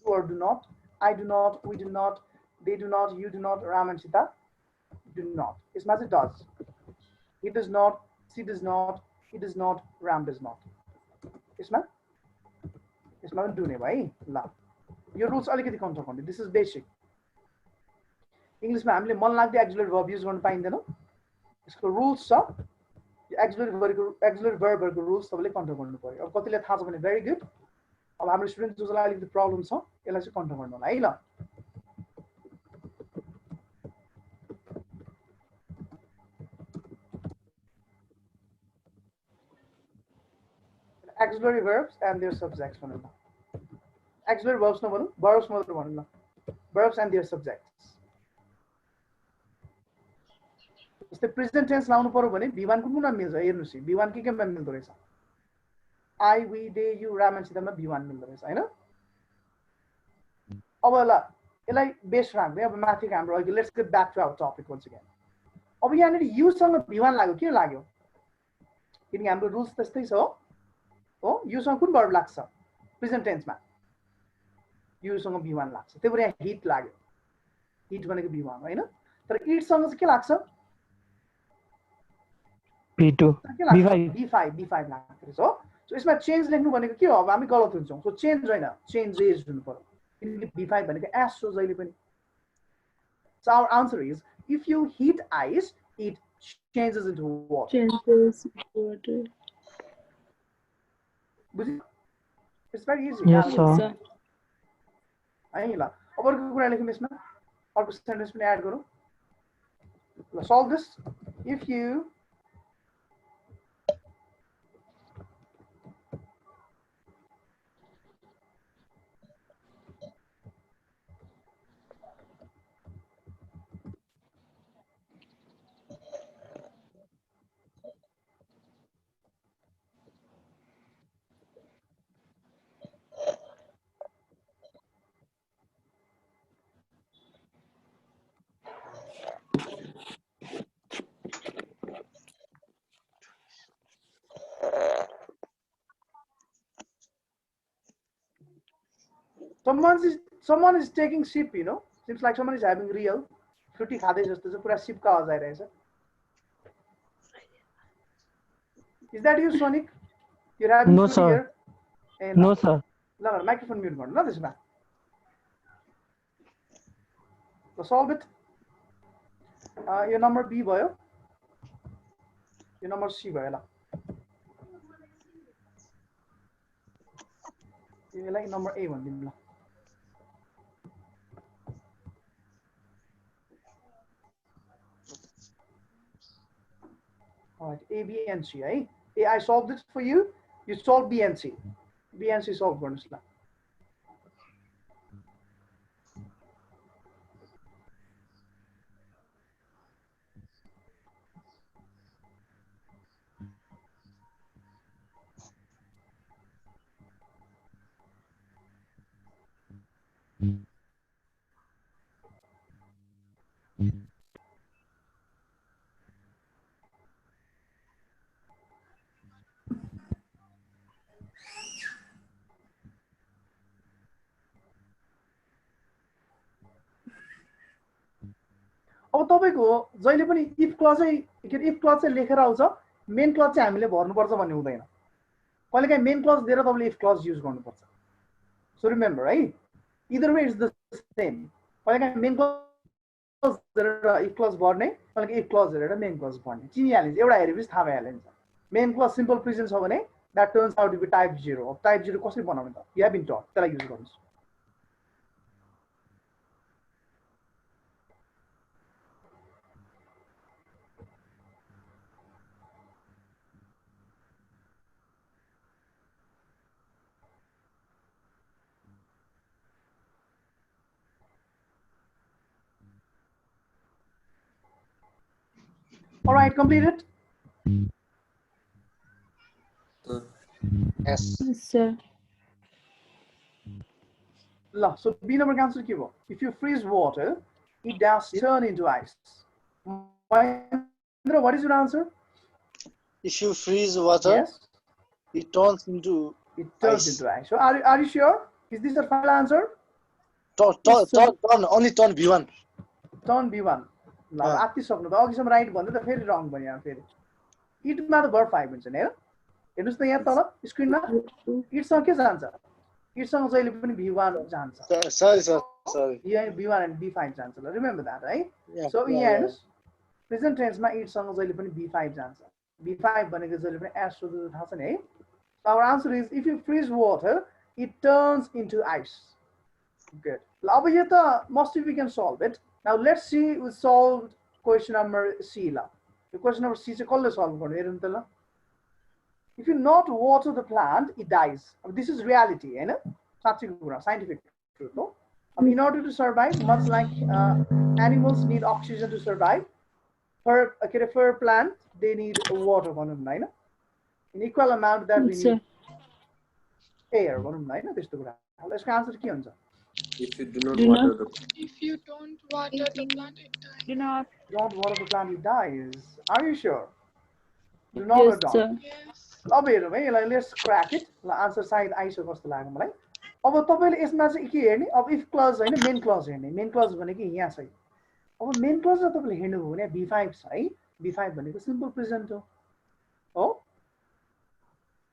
or do not I do not we do not they do not you do not Ram and Sita do not यसमा चाहिँ does he does not she does not he does not Ram does not यसमा पनि do नै भयो है ल यो rules अलिकति कन्ट्रोल गर्ने दिस इज बेसिक इंग्लिशमा हामीले मन लाग्दै एक्जुलेट भर्ब युज गर्न पाइँदैन यसको रुल्स छ एक्जुलेट भर्बहरुको रुल्स तपाईले कन्ट्रोल गर्नु पर्यो अब कतिले थाहा छ भने भेरी गुड अब हाम्रो स्टुडेन्ट जसलाई अलिकति प्रब्लम छ यसलाई चाहिँ कन्ट्रोल गर्नु होला है ल auxiliary verbs and their subjects भनौँ न auxiliary verbs नभनौँ verbs मात्र भनौँ न verbs and their subjects जस्तै प्रेजेन्ट टेन्स लाउनु पर्यो भने v1 कुनमा मिल्छ हेर्नुस् v1 के केमा मिल्दो रहेछ I we they you Ram and Sita मा v1 मिल्दो रहेछ हैन अब ल यसलाई बेस राख्दै अब माथिको हाम्रो अहिले let's get back to our topic once again अब यहाँनिर यु सँग v1 लाग्यो के लाग्यो किनकि हाम्रो रुल्स त्यस्तै छ हो यु सँग कुन वर्ब लाग्छ प्रेजेन्ट टेन्समा यु सँग v1 लाग्छ त्यही भएर यहाँ हिट लाग्यो हिट भनेको v1 हैन तर इट सँग चाहिँ के लाग्छ b2 b5 लाग्छ हो सो यसमा चेन्ज लेख्नु भनेको के हो अब हामी गलत हुन्छौं सो चेन्ज हैन चेन्जेस हुनु पर्यो किनकि b5 भनेको एस हो जहिले पनि so our answer is if you heat ice it changes into water changes water. बुझ्यो it's very easy Yes, sir. है ल अब अर्को कुरा लेखौँ यसमा अर्को सेन्टेन्स पनि एड गरौँ ल solve this if you someone is taking sip, you know. Seems like someone is having real fruity खाँदै जस्तो छ पुरा sip का आवाज आइरहेछ. Is that you, Sonic? You're having No, fruity sir. here? And No, sir. ल microphone mute गर्नु ल त्यसमा. solve it. Your number B भयो, your number C भयो ल. यसलाई number A भनिदिनु ल. All right, A, B, and C, right? A, I solved it for you. You solve B and C. B and C solve गर्नुस् ल. अब तपाईको जहिले पनि इफ क्लज चाहिँ लेखेर आउँछ, मेन क्लज चाहिँ हामीले भर्नुपर्छ भन्ने हुँदैन. कहिलेकाहीँ मेन क्लज दिएर तपाईले इफ क्लज युज गर्नुपर्छ. सो रिमेम्बर है, either way is the same. कहिलेकाहीँ मेन क्लज दिएर इफ क्लज भर्ने, कहिलेकाहीँ इफ क्लज दिएर मेन क्लज भर्ने. चिनिहालिन्छ, एउटा हेरेपछि थाहा भइहालिन्छ. मेन क्लज सिम्पल प्रेजेन्ट छ भने that turns out to be type 0. अब टाइप 0 कसरी बनाउने त? यु हेभ बीन टट, त्यसलाई युज गर्नुस्. All right, completed? Yes. Yes, sir. So B number answer ke bhayo? If you freeze water, it does turn into ice. Mahendra, what is your answer? If you freeze water, Yes, it turns into ice. So are you sure? Is this your final answer? turn, only turn B1. Turn B1. ल आत्ति सक्नु भयो. अघिसम्म right भन्दै त फेरि रङ भयो यहाँ. फेरि इटमा त भर 5 हुन्छ नि हैन? हेर्नुस् त यहाँ तल स्क्रिनमा इटसँग के जान्छ? इटसँग जहिले पनि B1 जान्छ. Sorry. यहाँ B1 and B5 जान्छ ल. रिमेम्बर द्याट है. Yeah, सो यहाँ yeah. हेर्नुस्, प्रेजेन्ट टेन्समा इटसँग जहिले पनि B5 जान्छ. B5 भनेको जहिले पनि एस सोध्दा थाहा छ नि है? Our answer is if you freeze water, it turns into ice. Good. ल अब यो त must we can solve it. Now let's see we solved question number C la. The question number C चाहिँ कसले solve गर्ने हेरौँ त ल. If you not water the plant, it dies. This is reality, हैन? साँच्चैको कुरा, scientific truth हो. In order to survive, much like animals need oxygen to survive, for a plant they need water भनौँ न हैन? In equal amount that we need air भनौँ न हैन? त्यस्तो कुरा. यसको आन्सर के हुन्छ? If you do not water the If you don't water the plant, it dies. Don't water the plant, it dies. Are you sure? Do not or don't? sir. Yes. अब हेरौँ है यसलाई. Let's crack it. ल answer सायद आइसक्यो जस्तो लाग्यो मलाई. अब तपाईले यसमा चाहिँ के हेर्ने? अब इफ क्लज हैन, मेन क्लज हेर्ने. मेन क्लज भनेको यहाँ छ. अब मेन क्लज र तपाईले हेर्नुभयो भने B5 छ है. B5 भनेको सिम्पल प्रेजेन्ट हो.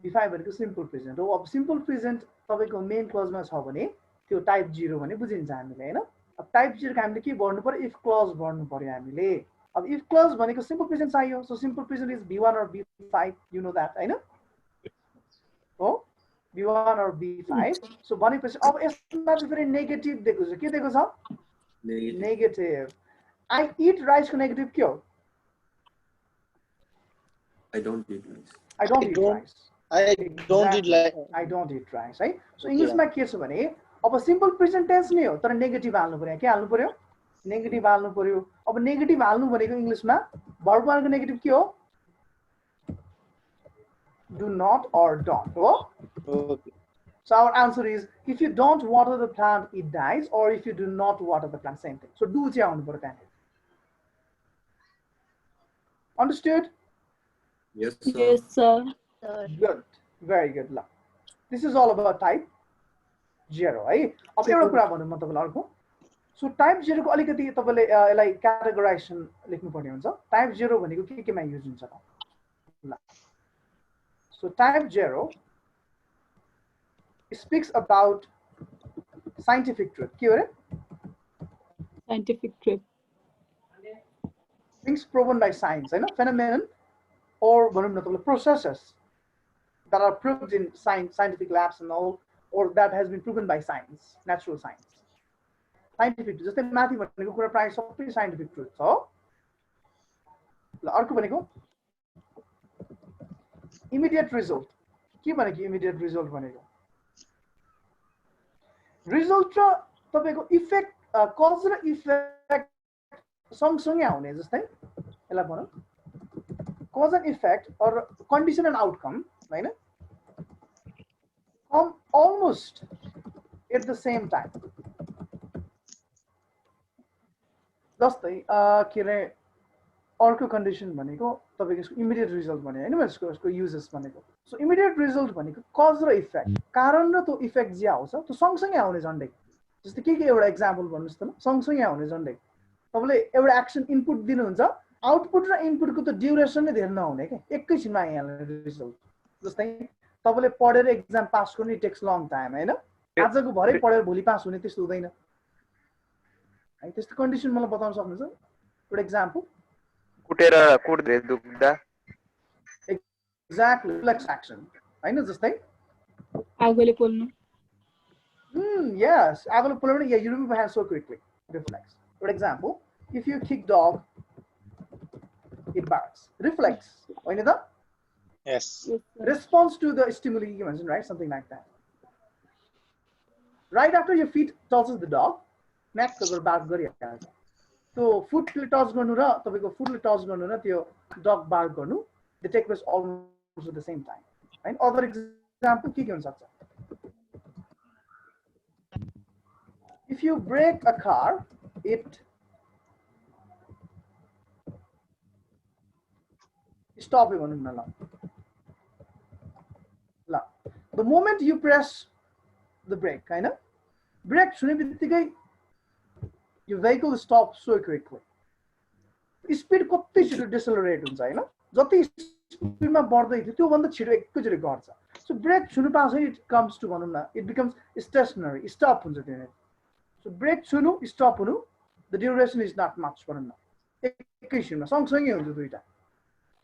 B5 भनेको सिम्पल प्रेजेन्ट हो. अब सिम्पल प्रेजेन्ट तपाईको मेन क्लजमा छ भने त्यो टाइप 0 भने बुझिन्छ हामीले हैन? अब टाइप 0 को हामीले के भर्नु पर्यो? इफ क्लज भर्नु पर्यो हामीले. अब इफ क्लज भनेको सिम्पल प्रेजेन्ट चाहियो. So simple present is B1 or B5, you know that हैन? हो, B1 or B5. सो भनेपछि अब यसमा चाहिँ फेरि नेगेटिभ दिएको छ. के दिएको छ? नेगेटिभ. I eat rice को नेगेटिभ के हो? I don't eat rice. I don't eat rice. I don't eat rice है. सो इङ्ग्लिसमा के छ भने अब सिम्पल प्रेजेन्ट टेन्स नै हो तर नेगेटिभ हाल्नु पर्यो. के हाल्नु पर्यो? नेगेटिभ हाल्नु पर्यो. अब नेगेटिभ हाल्नु भनेको इङ्ग्लिसमा भर्ब वानको नेगेटिभ के हो? Do not or don't हो. Okay. So our answer is if you don't water the plant, it dies, or if you do not water the plant, same thing. So do चाहिँ आउनु पर्यो त्यहाँ. Understood? Yes, sir. Yes, sir. Good. Very good. ल. This is all about type 0 है. अब एउटा कुरा भन्नु म तपाईलाई अर्को. सो टाइप 0 को अलिकति तपाईले यसलाई क्याटेगोराइजेसन लेख्नु पर्ने हुन्छ. टाइप 0 भनेको केमा युज हुन्छ त? ल. So type 0 speaks about scientific truth. के हो रे? scientific truth. Things proven by science, phenomenon or processes that are proved in scientific labs and all, or that has been proven by science, natural science. Scientific, just like math, price of scientific truth. So, immediate result. Immediate result. Result effect, cause and effect सँगसँगै आउने जस्तै यसलाई भनौं cause and effect or condition and outcome हैन come almost at the same time. जस्तै के रे अर्को कन्डिसन भनेको तपाईको यसको इमिडिएट रिजल्ट भने हैन यसको युजेस भनेको सो इमिडिएट रिजल्ट भनेको कज र इफेक्ट कारण र त्यो इफेक्ट जे आउँछ त्यो सँगसँगै आउने झन्डै जस्तै के एउटा एक्जाम्पल भन्नुस् त सँगसँगै आउने झन्डै तपाईले एउटा एक्सन इनपुट दिनुहुन्छ आउटपुट र इनपुटको त ड्युरेसन नै धेरै नहुने के एकैछिनमा आइहाल्ने रिजल्ट जस्तै तपाईले पढेर एक्जाम पास गर्ने टेक्स लङ टाइम हैन आजको भरै पढेर भोलि पास हुने त्यस्तो हुँदैन है त्यस्तो कन्डिसन मलाई बताउन सक्नुहुन्छ एउटा एक्जाम्पल कुटेर कुट्दै दुख्दा एक्ज्याक्टली रिफ्लेक्स एक्सन हैन जस्तै आगोले पोल्नु yes आगोले पोल्नु yeah you remove your hand so quickly reflex for example if you kick dog it barks reflex हैन त yes response to the stimuli you mentioned right something like that right after your feet touches the dog neck to bark गरिहाल्छ So footले touch गर्नु र तपाईको फुटले touch गर्नु र त्यो डग बार्क गर्नु they take place almost at the same time right other example के हुन सक्छ if you break a car it stop it भन्नु न ल the moment you press the brake हैन ब्रेक छुने बित्तिकै your vehicle stops so quickly. Speed कति छिटो डिसेलरेट हुन्छ हैन जति स्पिडमा बढ्दै थियो त्यो भन्दा छिटो एकैचोटी घट्छ सो ब्रेक छुनु पाउँछ इट कम्स टु भनौं न इट बिकम्स स्टेशनरी स्टप हुन्छ त्यो सो ब्रेक छुनु स्टप हुनु the duration is not much भनौं न एकैछिनमा सँगसँगै हुन्छ दुईटा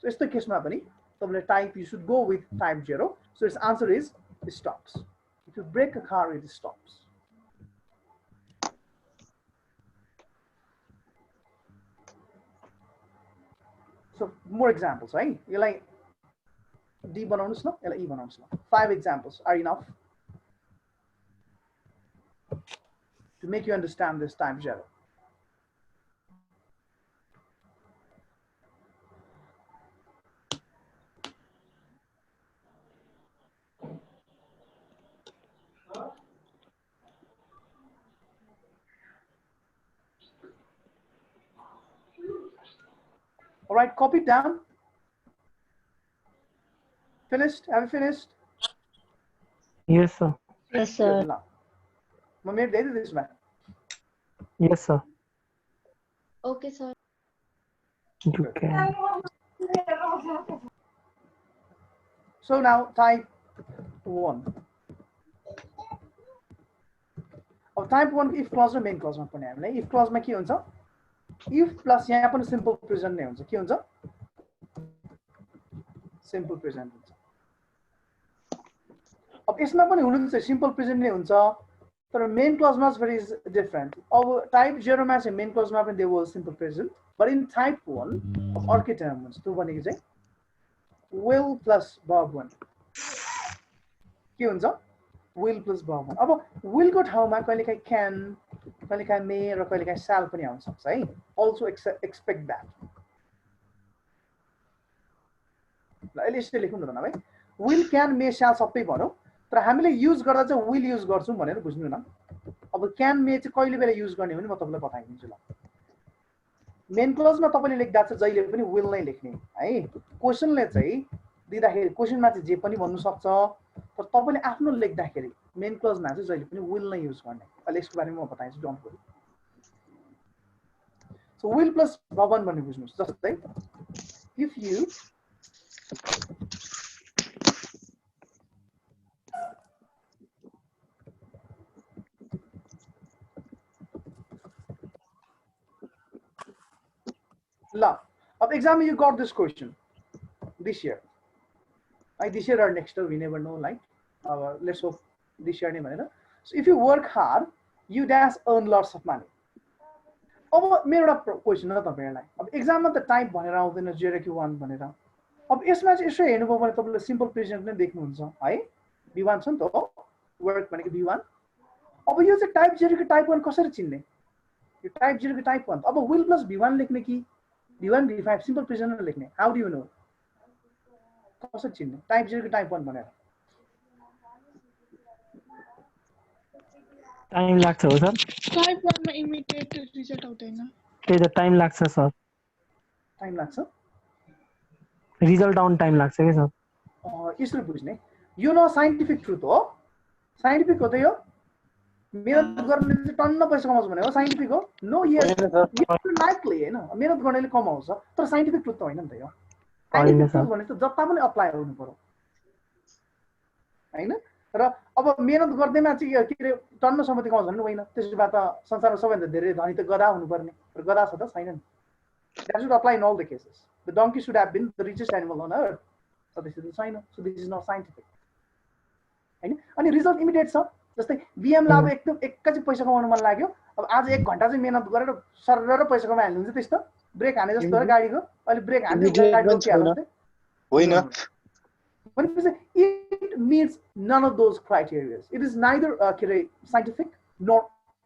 सो यस्तो केसमा पनि तपाईले type you should go with type 0 so it's answer is stops if you brake a car it stops So more examples, right? You like D बनाउनुस् न यसलाई E बनाउनुस् न 5 examples are enough to make you understand this time zero. All right, copy it down. Finished? Have you finished? Yes, sir. Yes, sir. Made this man. Yes, sir. Okay, sir. You can. So now type 1. Of type 1 if clause or main clause ma pani hamile if clause ma ke huncha if plus यहाँ पनि simple present नै हुन्छ के हुन्छ simple present हुन्छ अब यसमा पनि हुनुहुन्छ simple present नै हुन्छ तर main clause मा very different अब type 0 मा चाहिँ main clause मा पनि they were simple present but in type 1 of अर्कै term हुन्छ त्यो भनेको चाहिँ will plus verb 1 के हुन्छ will plus verb 1 अब will को ठाउँमा कहिलेकाहीँ can कहिलेकाहीँ may र कहिलेकाहीँ shall पनि आउन सक्छ है also expect that ल यसले यस्तो लेख्नु न भाइ will can may shall सबै भनौं तर हामीले युज गर्दा चाहिँ will युज गर्छौं भनेर बुझ्नु न अब can may चाहिँ कहिले बेला युज गर्ने भने म तपाईलाई बताइदिन्छु ल मेन क्लोजमा तपाईले लेख्दा चाहिँ जहिले पनि will नै लेख्ने है क्वेशनले चाहिँ दिँदाखेरि क्वेशनमा चाहिँ जे पनि भन्नु सक्छ तर तपाईले आफ्नो लेख्दाखेरि मेन क्लोजमा चाहिँ जहिले पनि will नै युज गर्ने अहिले यसको बारेमा म बताइछु don't worry so will plus verb भन्ने बुझ्नुस् जस्तै if you La. Of exam, you got this question this year. This year or next year, we never know. Like, let's hope this year. So if you work hard, you just earn lots of money. अब मेरो एउटा question हो तपाईहरुलाई अब एक्जाममा त type भनेर आउँदैन 0q1 भनेर अब यसमा चाहिँ यसो हेर्नुभयो भने तपाईले सिम्पल प्रेजेन्ट नै देख्नुहुन्छ है v1 छ नि त वर्क भनेको v1 अब यो चाहिँ टाइप 0 को टाइप 1 कसरी चिन्ने यो टाइप 0 को टाइप 1 अब will plus v1 लेख्ने कि v1 v5 सिम्पल प्रेजेन्ट लेख्ने हाउ डु यु नो कसरी चिन्ने टाइप 0 को टाइप 1 भनेर टाइम लाग्छ हो सर टाइप 1 मा इमिडिएट रिजल्ट आउँदैन त्यही त टाइम लाग्छ सर टाइम लाग्छ रिजल्ट आउन टाइम लाग्छ के सर यसरी बुझ्ने यो न साइन्टिफिक ट्रुथ हो साइन्टिफिक हो त यो मेहनत गर्ने चाहिँ टन्न पैसा कमाउँछ भने हो साइन्टिफिक हो नो यस लाइकली हैन मेहनत गर्नेले कमाउँछ तर साइन्टिफिक ट्रुथ त होइन नि त यो साइन्टिफिक ट्रुथ भने त जता पनि अप्लाई हुनु पर्यो हैन र अब मेहनत गर्दैमा चाहिँ के रे टन्न सम्पत्ति कमाउँछ भने होइन त्यसो भए त संसारमा सबैभन्दा धेरै धनी त गधा हुनुपर्ने र गधा छ त छैन नि that should apply in all the cases the donkey should have been the richest animal on earth so this is छैन so this is not scientific हैन अनि रिजल्ट इमिडिएट छ जस्तै बीएम ला अब एकदम एकैचोटी पैसा कमाउन मन लाग्यो अब आज 1 घण्टा चाहिँ मेहनत गरेर सरर पैसा कमाइहाल्नु हुन्छ त्यस्तो ब्रेक हाने जस्तो हो गाडीको अहिले ब्रेक हान्दै गाडी रोकिहाल्नु होइन it meets none of those criteria it is neither scientific nor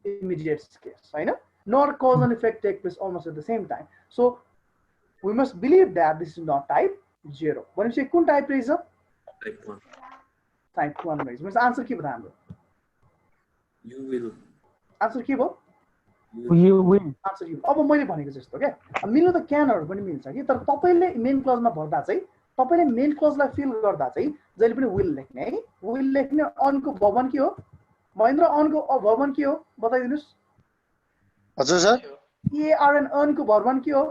immediate case right nor cause and effect take place almost at the same time so we must believe that this is not type 0 when you say kun type is type 1 raise means answer के बताया हाम्रो You will. answer के भयो you will answer you अब मैले भनेको जस्तो के मिल्नु त क्यानहरु पनि मिल्छ कि तर तपाईले मेन क्लजमा भर्दा चाहिँ तपाईले मेन क्लजलाई फिल गर्दा चाहिँ जहिले पनि will लेख्ने है will लेख्ने on को भवन के हो महेन्द्र on को भवन के हो बताइदिनुस् हजुर सर ARN on को भवन के हो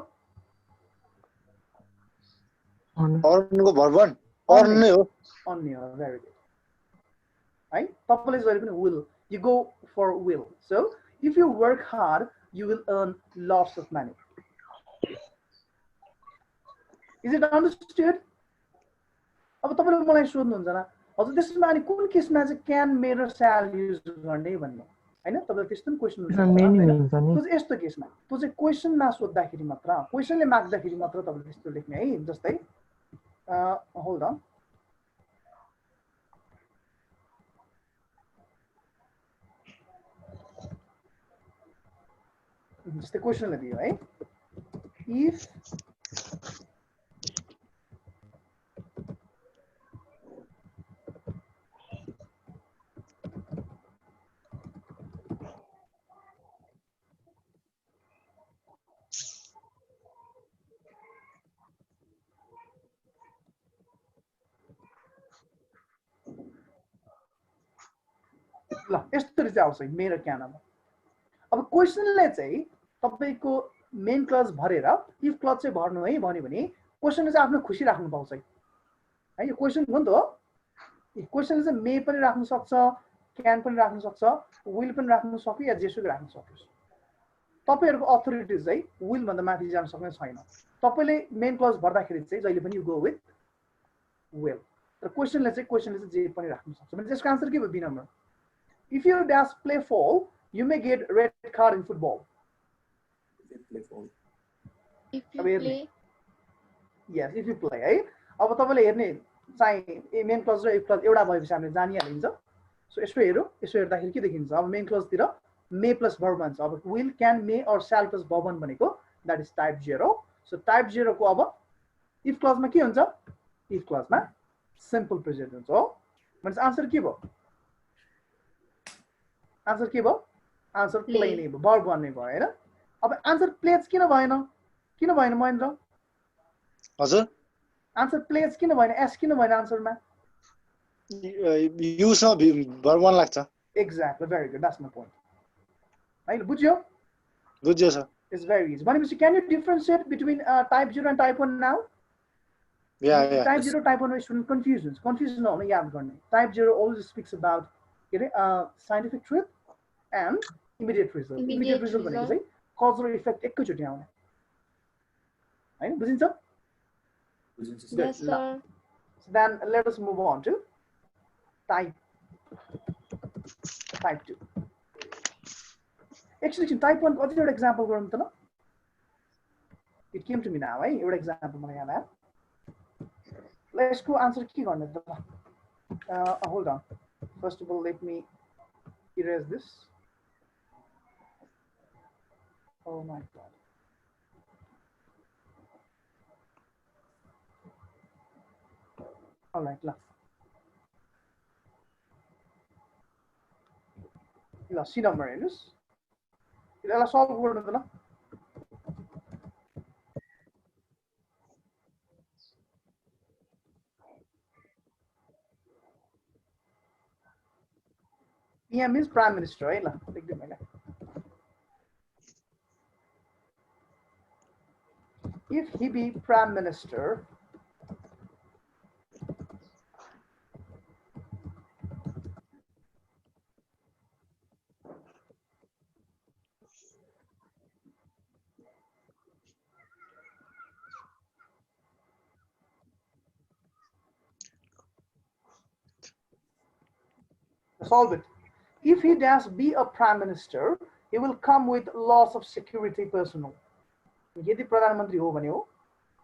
अर्नको भर्बन अर्न नै हो on नै हो very good है तपाईले जहिले पनि will you go for will so if you work hard you will earn lots of money is it understood अब तपाईले मलाई सोध्नुहुन्छ न हजुर त्यसमा अनि कुन केसमा चाहिँ क्यान मे र स्याल युज गर्ने भन्ने हैन तपाईले त्यस्तो पनि क्वेशन हुन्छ नि त्यो यस्तो केसमा त्यो चाहिँ क्वेशनमा सोध्दाखेरि मात्र क्वेशनले माग्दाखेरि मात्र तपाईले त्यस्तो लेख्ने है जस्तै होल्ड अन जस्तै क्वेशनले दियो है if ल यस्तरी चाहिँ आउँछ मेरो क्यानमा अब क्वेशनले चाहिँ तपाईको मेन क्लज भरेर इफ क्लज चाहिँ भर्नु है भन्यो भने क्वेशनले चाहिँ आफ्नो खुसी राख्नु पाउँछ है यो क्वेशन हो नि त क्वेशनले चाहिँ मे पनि राख्न सक्छ क्यान पनि राख्न सक्छ विल पनि राख्न सक्छ या जेसुकै राख्न सक्छ तपाईहरुको अथोरिटी चाहिँ विल भन्दा माथि जान सक्ने छैन तपाईले मेन क्लज भर्दाखेरि चाहिँ जहिले पनि यु गो विथ विल तर क्वेशनले चाहिँ जे पनि राख्न सक्छ भने त्यसको आन्सर के भयो B number if you dash play foul you may get red card in football if you play yes if you play है अब तपाईले हेर्ने चाहिँ मेन क्लज र इफ क्लज एउटा भएपछि हामीले जानिहालिन्छ सो यसो हेर्दाखेरि के देखिन्छ अब मेन क्लज तिर मे प्लस भर्ब भन्छ अब will can may or shall plus verb भनेको that is type 0 so type 0 को अब if क्लजमा के हुन्छ if क्लजमा simple present हुन्छ हो भने आन्सर के भयो आन्सर के भयो आन्सर प्ले नै भयो भर्ब भन्ने भयो हैन अब आन्सर प्लेज किन भएन महेन्द्र हजुर आन्सर प्लेज किन भएन एस किन भएन आन्सरमा युसँग भर्बन लाग्छ exactly very good that's my point हैन बुझ्यो सर इट्स भेरी इजी भनेपछि can you differentiate between type 0 and type 1 now type 0 type 1 student confuse नहुन याद गर्ने type 0 always speaks about scientific truth and immediate result भनेको चाहिँ cause र effect एकैचोटि आउने हैन बुझिन्छ? Yes, sir. So then let us move on to type 2. Actually type 1 को एउटा example गरौँ त ल. It came to me now, है एउटा example मलाई याद आयो. ल यसको आन्सर के गर्ने त ल? Hold on. First of all, let me erase this. Oh my god. All right, ल. ल सी नम्बर हेर्नुस्. यसलाई सल्भ गर्नु त ल. PM means Prime Minister, है ल. लेख्दिउँ हैन. If he be Prime Minister, solve it. If he does be a Prime Minister, he will come with loss of security personnel. यदि प्रधानमन्त्री हो भने हो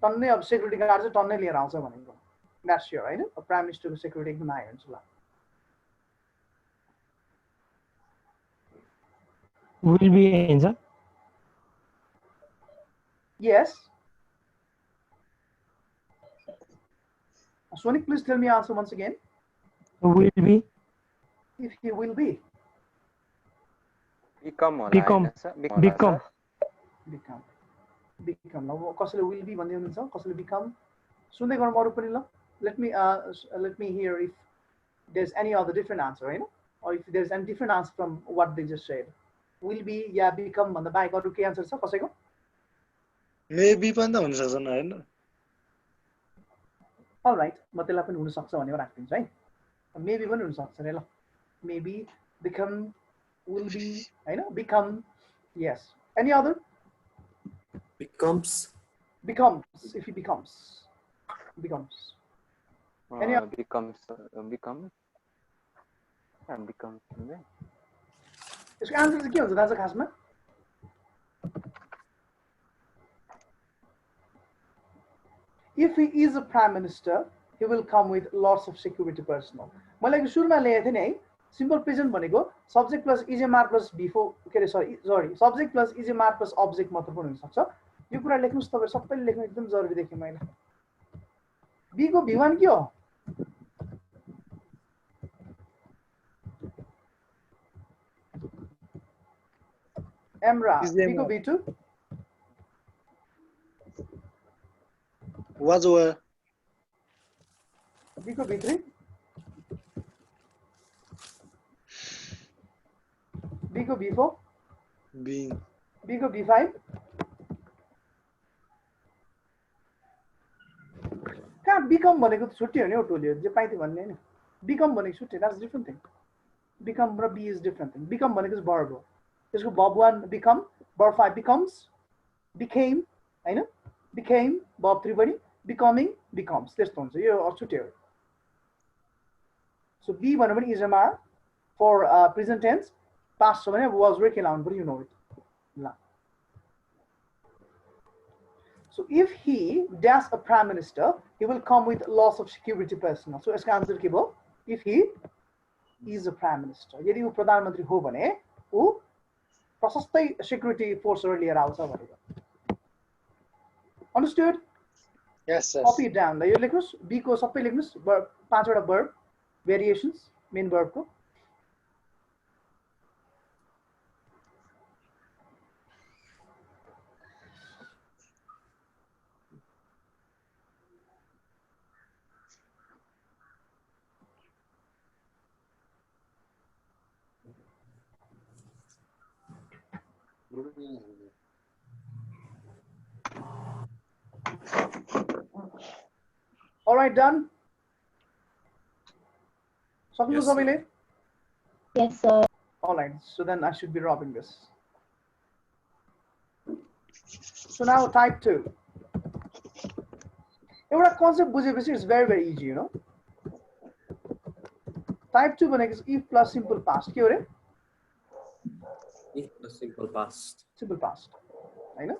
टन्नै अब सेक्युरिटी गार्ड चाहिँ टन्नै लिएर आउँछ भनेको. That's sure, हैन? प्राइम मिनिस्टरको सेक्युरिटी एकदम हाई हुन्छ ल. Will be answer. Yes. Sonic, please tell me answer once again. Will be. If he will be. Become. Now, कसैले will be भन्दै हुनुहुन्छ, कसैले become. सुन्दै गरौँ अरु पनि ल. Let me hear if there's any other different answer, हैन? Or if there's any different answer from what they just said. Will be yeah become भन्दा बाहेक अरु के आन्सर छ कसैको? Maybe पनि त हुन सक्छ हैन? All right, म त्यसलाई पनि हुन सक्छ भनेर राख्दिन्छु है. Maybe पनि हुन सक्छ रे ल. Maybe, become, will be, हैन? Become. Yes. Any other? Becomes. If he becomes. Any other? Become. यसको आन्सर चाहिँ के हुन्छ दाजु खासमा? If he is a prime minister, he will come with lots of security personnel. मैले सुरुमा लेखेको थिएँ नि है. सिम्पल प्रेजेन्ट भनेको subject plus is am are plus before के अरे sorry subject plus is am are plus object मात्र पनि हुन सक्छ. यो कुरा लेख्नुस् तपाईहरु सबैले लेख्नु एकदम जरुरी देखेँ मैले. बी को V1 के हो? Emra. B को V2? Was where? B को V3? B को V4? Being. B को V5? कहाँ become भनेको त छुट्टी हो नि हो टोलियो जे पाइथे भन्ने हैन. Become भनेको छुट्टी, that's different thing. Become र be is different thing. Become भनेको चाहिँ verb हो. त्यसको verb 1 become, verb 5 becomes, became, हैन? Became, verb 3 पनि becoming, becomes. त्यस्तो हुन्छ. यो छुट्टी हो. So be भन्नु पनि is MR for present tense. Past so भने was रे के लाउनु पर्यो, you know it. ल. So if he does a prime minister, he will come with loss of security personnel. So यसको आन्सर के भयो? If he is a prime minister. यदि उ प्रधानमन्त्री हो भने उ प्रशस्तै सेक्युरिटी फोर्सहरु लिएर आउँछ भनेको. Understood? Yes, sir. Copy it down. यो लेख्नुस्. B को सबै लेख्नुस्. पाँचवटा verb variations main verb को. All right, done. Yes, sir. Yes, sir. All right, so then I should be robbing this. So now type 2. एउटा concept बुझेपछि it's very easy you know type 2 भनेको if plus simple past के हो रे if plus simple past simple past हैन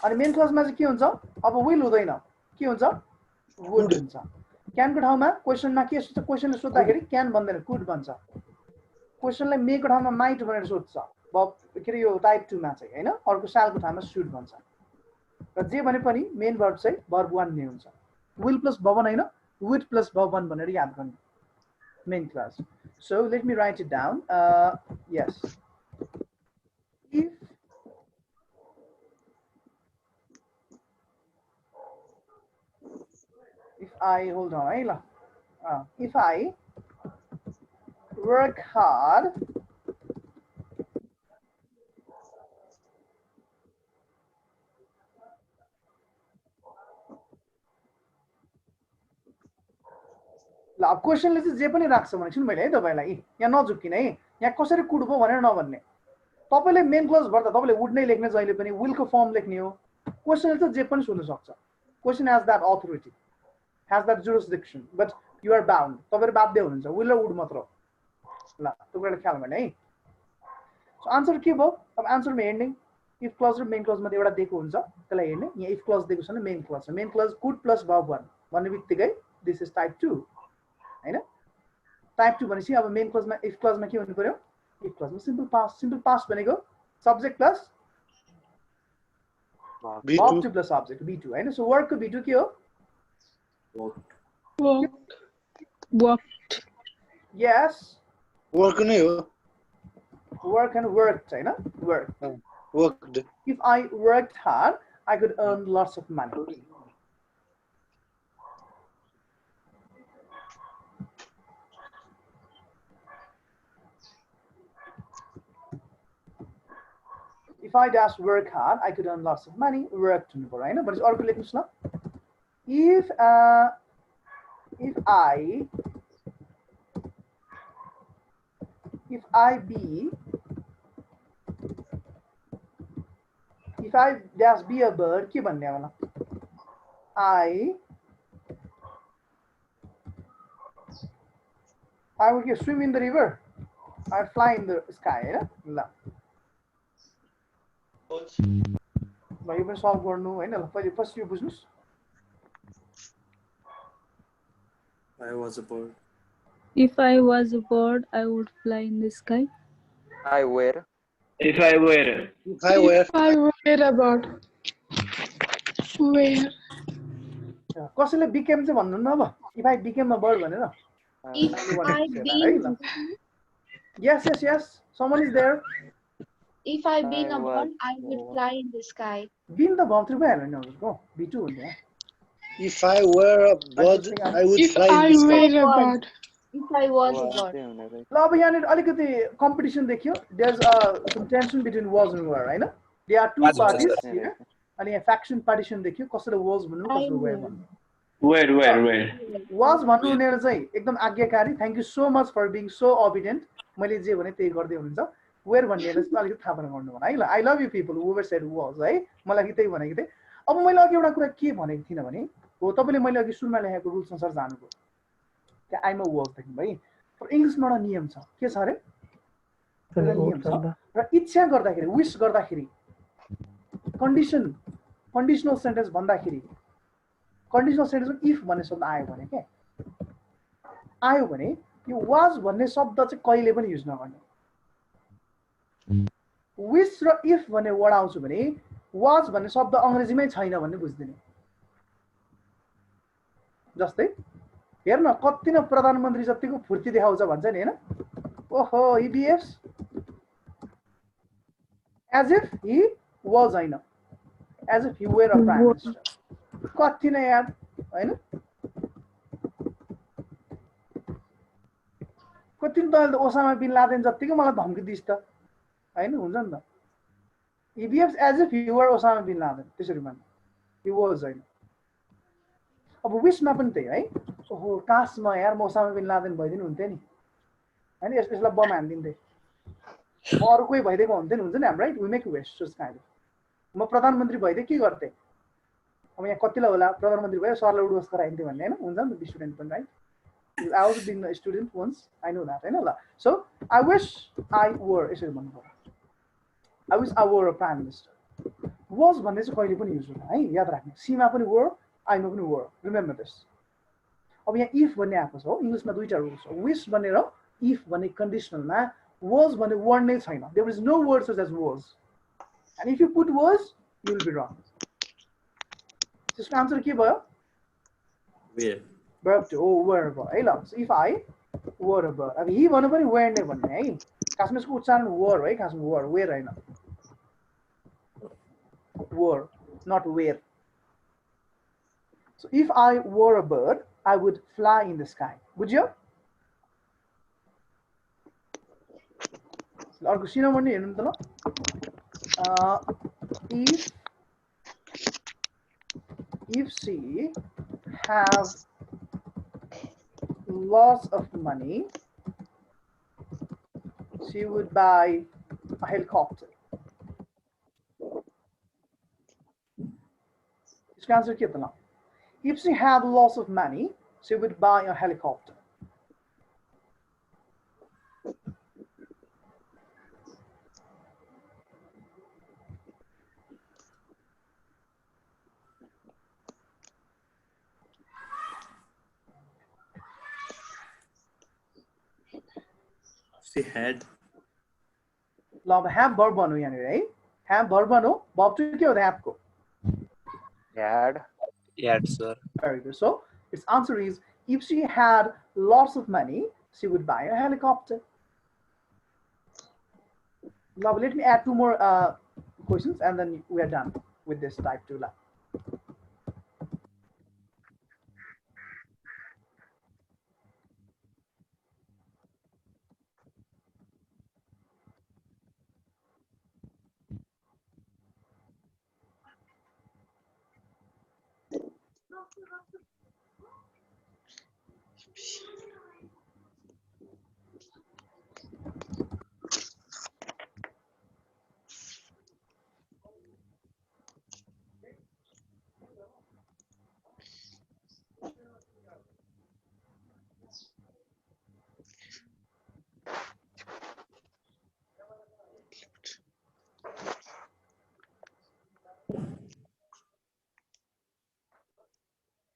अनि main क्लासमा चाहिँ के हुन्छ अब विल हुँदैन के हुन्छ वुड हुन्छ क्यानको ठाउँमा क्वेशनमा के सोध्छ क्वेशनले सोध्दाखेरि क्यान भन्दैन कुड भन्छ क्वेशनलाई मेको ठाउँमा माइट भनेर सोध्छ के अरे यो टाइप 2 मा चाहिँ हैन अर्को सालको ठाउँमा सुड भन्छ र जे भने पनि मेन भर्ब चाहिँ भर्ब 1 नै हुन्छ विल प्लस भवन हैन वुड प्लस भवन भनेर याद गर्नु main class so let me right it down yes if I hold on है ल if I work hard ल अब क्वेशनले चाहिँ जे पनि राख्छ भने सुन मैले है तपाईलाई यहाँ नझुक्किन है यहाँ कसरी कुड भयो भनेर नभन्ने तपाईले मेन क्लोज भर्दा तपाईले वुड नै लेख्ने जहिले पनि विल को फर्म लेख्ने हो क्वेशनले चाहिँ जे पनि सोध्न सक्छ question has that authority has that jurisdiction but you are bound तपाईहरु बाध्य हुनुहुन्छ will र would मात्र ल त्यो कुराले ख्याल गर्ने है सो आन्सर के भयो अब आन्सर मा हेर्ने इफ क्लज र मेन क्लज मध्ये एउटा दिएको हुन्छ त्यसलाई हेर्ने यहाँ इफ क्लज दिएको छ भने main clause could plus verb 1 भन्ने बित्तिकै दिस इज टाइप 2 हैन टाइप 2 भनेपछि अब मेन क्लज मा इफ क्लज मा के हुनु पर्यो इफ क्लज मा सिम्पल पास्ट भनेको subject plus verb 2 plus subject b2 हैन सो वर्क को b2 के हो Worked. Yes. Work नै हो. Work and worked, हैन? Work. Worked. If I worked hard, I could earn lots of money. If I just work hard, I could earn lots of money. Worked हुनु पर्यो हैन? भनेपछि अर्को लेख्नुस् न. If I dash be a bird के भन्ने होला I would swim in the river I fly in the sky हैन ल ल यो पनि सल्भ गर्नु हैन ल पहिले फर्स्ट यो बुझ्नुस् I was a bird. If I was a bird, I would fly in the sky. I were. If I were. If I were a bird. Where? कसैले became चाहिँ भन्नु न अब if I became a bird भनेर If I been Yes someone is there If I been a bird I would fly in the sky been the verb 3 भइहाल्यो नि हजुरको b2 हुन्छ If I were a bird I would fly in the sky If I was a bird ल अब यहाँनिर अलिकति competition देखियो there is some tension between was and war हैन they are two parties here अनि यहाँ fraction partition देखियो कसले वाज भन्नु कसले वेयर भन्नु वेयर वाज भन्नु हुनेर चाहिँ एकदम आज्ञाकारी thank you so much for being so obedient मैले जे भने त्यही गर्दै हुनुहुन्छ वेयर भन्नेले चाहिँ अलिकति थाहा पाउनु गर्नु भन है ल I love you people who were shed was है मलाई त्यही भनेको थिए अब मैले अघि एउटा कुरा के भनेको थिइन भने हो तपाईले मैले अघि सुरुमा लेखेको रुल्स अनुसार जानुको के आइम अ वाज देखि भाइ फर इंग्लिशमा एउटा नियम छ के छ रे नियम छ र इच्छा गर्दाखेरि विश गर्दाखेरि कन्डिसनल सेन्टेन्स भन्दाखेरि कन्डिसनल सेन्टेन्समा इफ भन्ने शब्द आयो भने के आयो भने यो वाज भन्ने शब्द चाहिँ कहिले पनि युज नगर्ने विश र इफ भन्ने वर्ड आउँछ भने वाज भन्ने शब्द अंग्रेजीमै छैन भन्ने बुझ्दिने जस्तै हेर्न कति न प्रधानमन्त्री जतिको फुर्ती देखाउँछ भन्छ नि हैन ओहो he behaves as if he was हैन as if he were a prime minister कति न यार हैन कति न त ओसामा बिन लादेन जतिको मलाई धम्की दिस त हैन हुन्छ नि त he behaves as if he were Osama bin Laden त्यसरी मान he was हैन अब विशमा पनि त्यही है ओहो काशमा यार म ओसामा बिन लादेन भइदिनु हुन्थ्यो नि हैन यसलाई बम हान्दिन्थे म अरु कोही भइदिएको हुन्थ्यो नि हुन्छ नि हाम्रो right we make wish just kind म प्रधानमन्त्री भइदिए के गर्थे अब यहाँ कतिलाई होला प्रधानमन्त्री भयो सरलाई उडुस गराइन्थ्यो भन्ने हैन हुन्छ नि स्टुडेन्ट पनि right I also been a student once. I know that. हैन ल so I wish I were यसरी भन्नु पर्यो I wish I were a prime minister. Was भन्ने चाहिँ कहिले पनि युज हुँदैन है याद राख्नु सीमा पनि were I मा पनि were remember this. अब यहाँ if भन्ने आएको छ हो इङ्ग्लिसमा दुईटा रुल्स छ wish भन्ने र if भन्ने कन्डिसनलमा was भन्ने वर्ड नै छैन there is no word such as was and if you put was you will be wrong. त्यसको आन्सर के भयो verb to oh were भयो है ल so if I were a bird अब he भन्नु पनि were नै भन्ने है खासमा यसको उच्चारण were है खासमा were where हैन were not where. So if I were a bird I would fly in the sky. Would you? अर्को सिनामन हेर्नु त ल if she have lots of money she would buy a helicopter. इसको answer के त ल if she had lots of money she would buy a helicopter. She had ल अब have verb भन्नु यहाँनिर है have verb भन्नु verb चाहिँ के हो have को had sir. Very good. So its answer is if she had lots of money she would buy a helicopter. Now let me add two more questions and then we are done with this type 2 lab.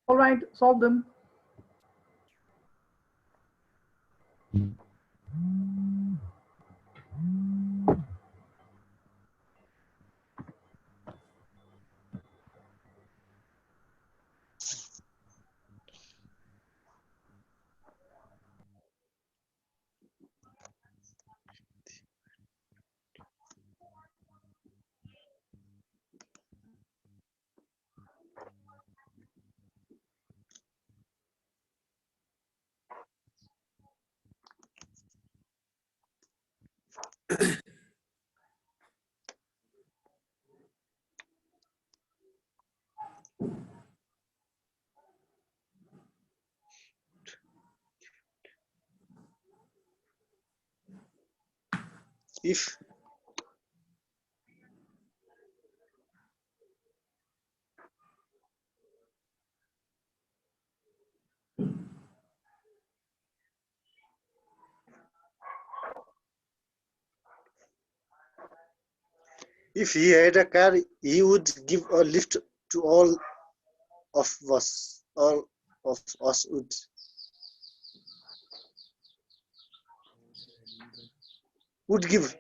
All right, solve them. If he had a car, he would give a lift to all of us. All of us would. Would give.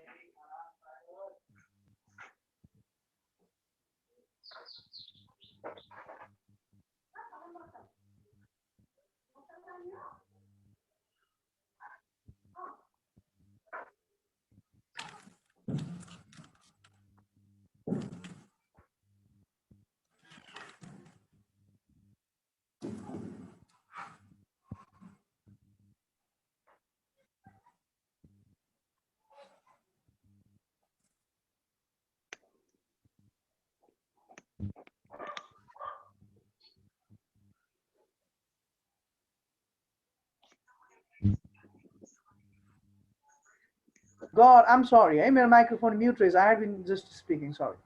God, I'm sorry. My microphone mute is. I had been just speaking. Sorry.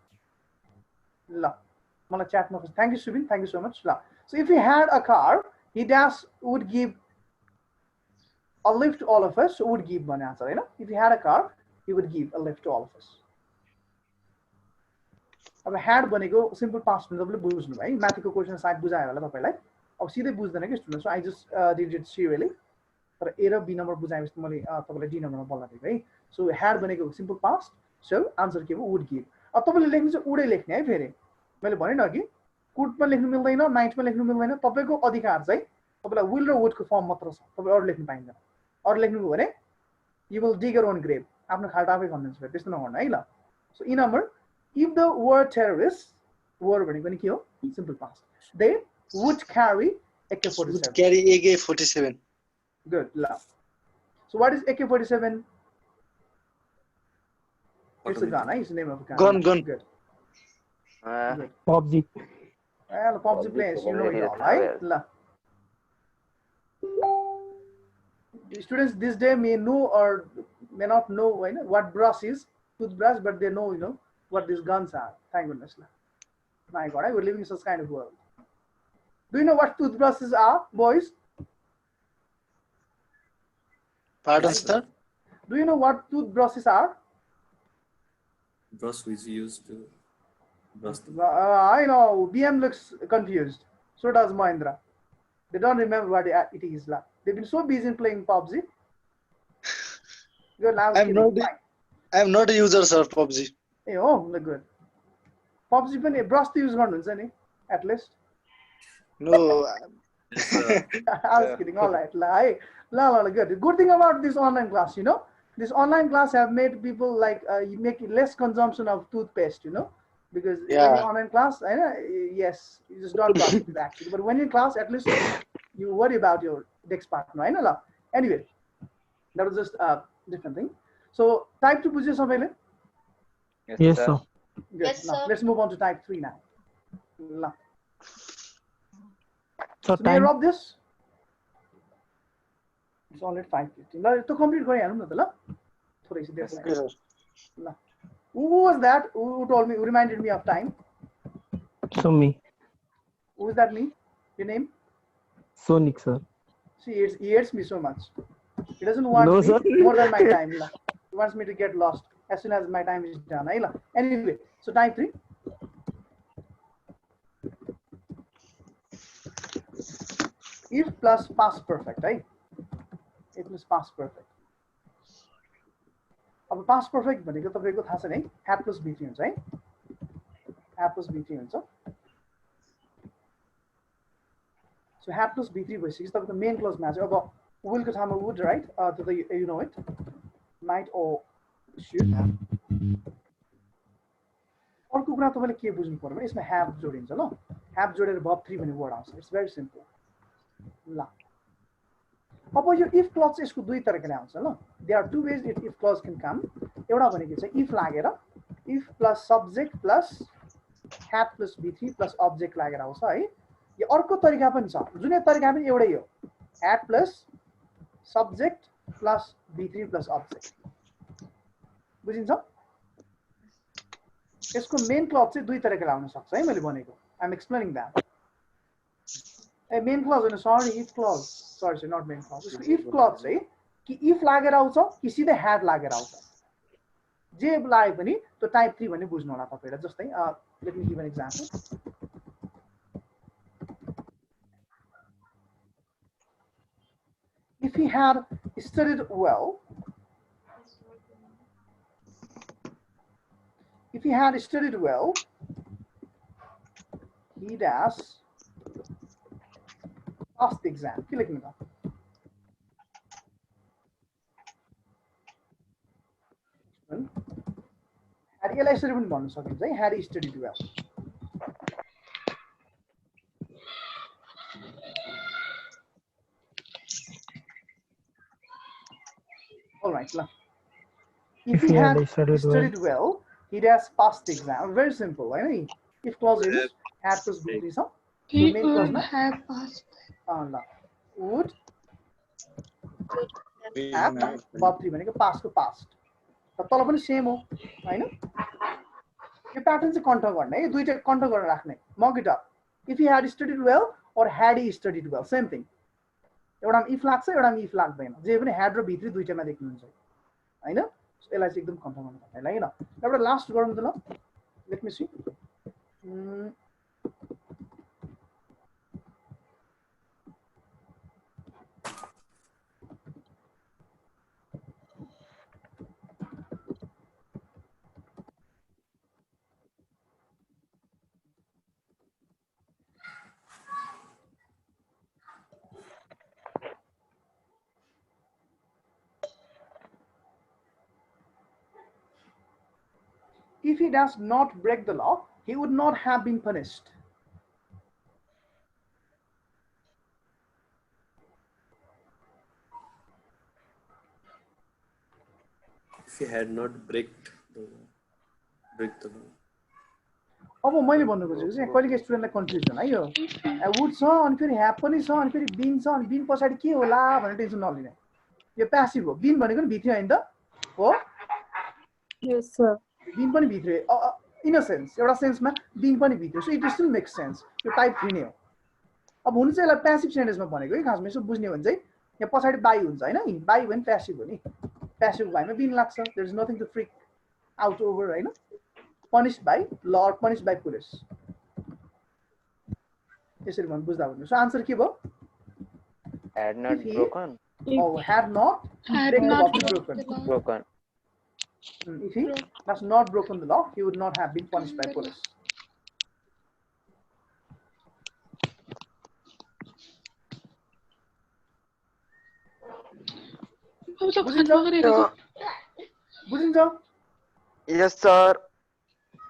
La. मलाई च्याटमा thank you Subin, thank you so much. ल so if he had a car, he dash would give a lift to all of us. Would give भन्ने answer हैन। if he had a car, he would give a lift to all of us. अब had भनेको simple past भने तपाईले बुझ्नु भयो है। माथिको क्वेशन सायद बुझायो होला तपाईलाई। अब सिधै बुझ्दैन के students, so I just did it serially. तर ए र बी नम्बर बुझाएपछि मैले तपाईलाई डी नम्बरमा बल्ल दिएको है। सो had भनेको सिम्पल पास्ट, सो आन्सर के हो वुड गिभ। अब तपाईले लेख्नु चाहिँ वुडै लेख्ने है। फेरि मैले भने न कि कुडमा लेख्नु मिल्दैन, नाइटमा लेख्नु मिल्दैन। तपाईको अधिकार चाहिँ तपाईलाई विल र वुडको फर्म मात्र छ, तपाईले अरु लेख्नु पाइँदैन। अरु लेख्नुभयो भने you will dig your own grave, आफ्नो खाल्टा आफै खन्नुहुन्छ। फेरि त्यस्तो नगर्नु है ल। So E number if the word terrorist word भनेको नि के हो simple past, they would carry AK-47. Would carry AK-47. Good. So what is AK-47? It's a gun. It's the name of a gun. Gun. Good. PUBG. Well, PUBG players, you know it all, right? Students this day may know or may not know what brush is, toothbrush, but they know, what these guns are. Thank goodness. My God, we're living in such kind of world. Do you know what toothbrushes are, boys? Pardon, sir? Do you know what toothbrushes are? Brush which used to brush. I know. BM looks confused. So does Mahindra. They don't remember what it is. They've been so busy in playing PUBG. Good. I'm not a user, sir, PUBG. Oh, good. PUBG पनि brush to use गर्नुहुन्छ नि at least. No. I was kidding. All right. Good. Good thing about this online class, this online class have made people you make less consumption of toothpaste, because in online class, yes, you just don't brush it actually. But when in class, at least you worry about your next partner. Anyway, that was just a different thing. So type 2 बुझ्यो सबैले? Yes, sir. Good. Yes, sir. Let's move on to type 3 now. So may I rob this? It's only 5:15. Now to complete गरिहालौँ न त ल. थोरै C देर ल. Who was that? Who told me? Who reminded me of time? So me. Who is that? Me? Your name? Sonic, sir. See, he hates me so much. He doesn't want me more than my time. He wants me to get lost as soon as my time is done. Anyway, so type 3. If plus past perfect, right? If plus past perfect. अब past perfect भनेको तपाईको थाहा छ नि had plus B3 हुन्छ है? Had plus B3 हुन्छ. So had plus B3 भइसक्यो तपाईको मेन क्लोजमा चाहिँ अब will को ठाउँमा would, right? You know it. Might or should. अर्को कुरा तपाईले के बुझ्नु पर्यो भने यसमा have जोडिन्छ ल. Have जोडेर verb 3 भन्ने वर्ड आउँछ. It's very simple. ल. अब यो if clause चाहिँ यसको दुई तरिकाले आउँछ ल. There are two ways if clause can come. एउटा भनेको चाहिँ if लागेर if plus subject plus had plus B3 plus object लागेर आउँछ है. यो अर्को तरिका पनि छ. जुनै तरिका पनि एउटै हो. Had plus subject plus B3 plus object. बुझिन्छ? यसको मेन क्लज चाहिँ दुई तरिकाले आउन सक्छ है मैले भनेको. I am explaining that. A main clause हैन, sorry if clause. Sorry not main clause. यसको इफ क्लज चाहिँ कि इफ लागेर आउँछ कि सिधै ह्याड लागेर आउँछ. जे लागे पनि त्यो टाइप 3 भन्ने बुझ्नु होला तपाईहरुले. जस्तै let me give an example. If he had studied well, he'd pass the exam. के लेख्नु त? Had यसलाई यसरी पनि भन्न सकिन्छ है. Had he studied well. All right, if he had studied well, he'd has passed the exam. Very simple, right? If clause is had plus B3, so he would have passed. Would have verb 3 भनेको past को past. त तल पनि same हो हैन? यो pattern चाहिँ can't गर्ने है दुईटा कन्ट गरेर राख्ने mug it up if he had studied well or had he studied well same thing एउटामा इफ लाग्छ एउटामा इफ लाग्दैन जे पनि ह्याड र भित्री दुईटामा देख्नुहुन्छ हैन यसलाई चाहिँ एकदम कन्ट गर्नु पर्दैन हैन एउटा लास्ट गरौँ त ल let me see If he does not break the law, he would not have been punished. If he had not break the law. अब मैले भन्नु खोजेको चाहिँ कहिले स्टुडेन्टलाई कन्फ्युजन है यो वुड छ अनि फेरि ह्याभ पनि छ अनि फेरि बिन छ अनि बिन पछाडि के होला भनेर टेन्सन नलिने यो प्यासिभ हो बिन भनेको नि भित्री हैन त हो यस सर बिन पनि भित्री इन अ सेन्स एउटा सेन्समा बिन पनि भित्री so it still makes sense यो टाइप 3 नै हो अब हुनु चाहिँ यसलाई प्यासिभ सेन्टेन्समा भनेको है खासमा यसो बुझ्ने हो भने चाहिँ यहाँ पछाडि बाई हुन्छ हैन बाई भने प्यासिभ हो नि प्यासिभ बाईमा बिन लाग्छ there is nothing to freak out over हैन punished by law or punished by police यसरी भन्न बुझ्दा हुन्छ सो आन्सर के भयो had not broken had not broken if he has not broken the law he would not have been punished by police बुझिन्छ yes sir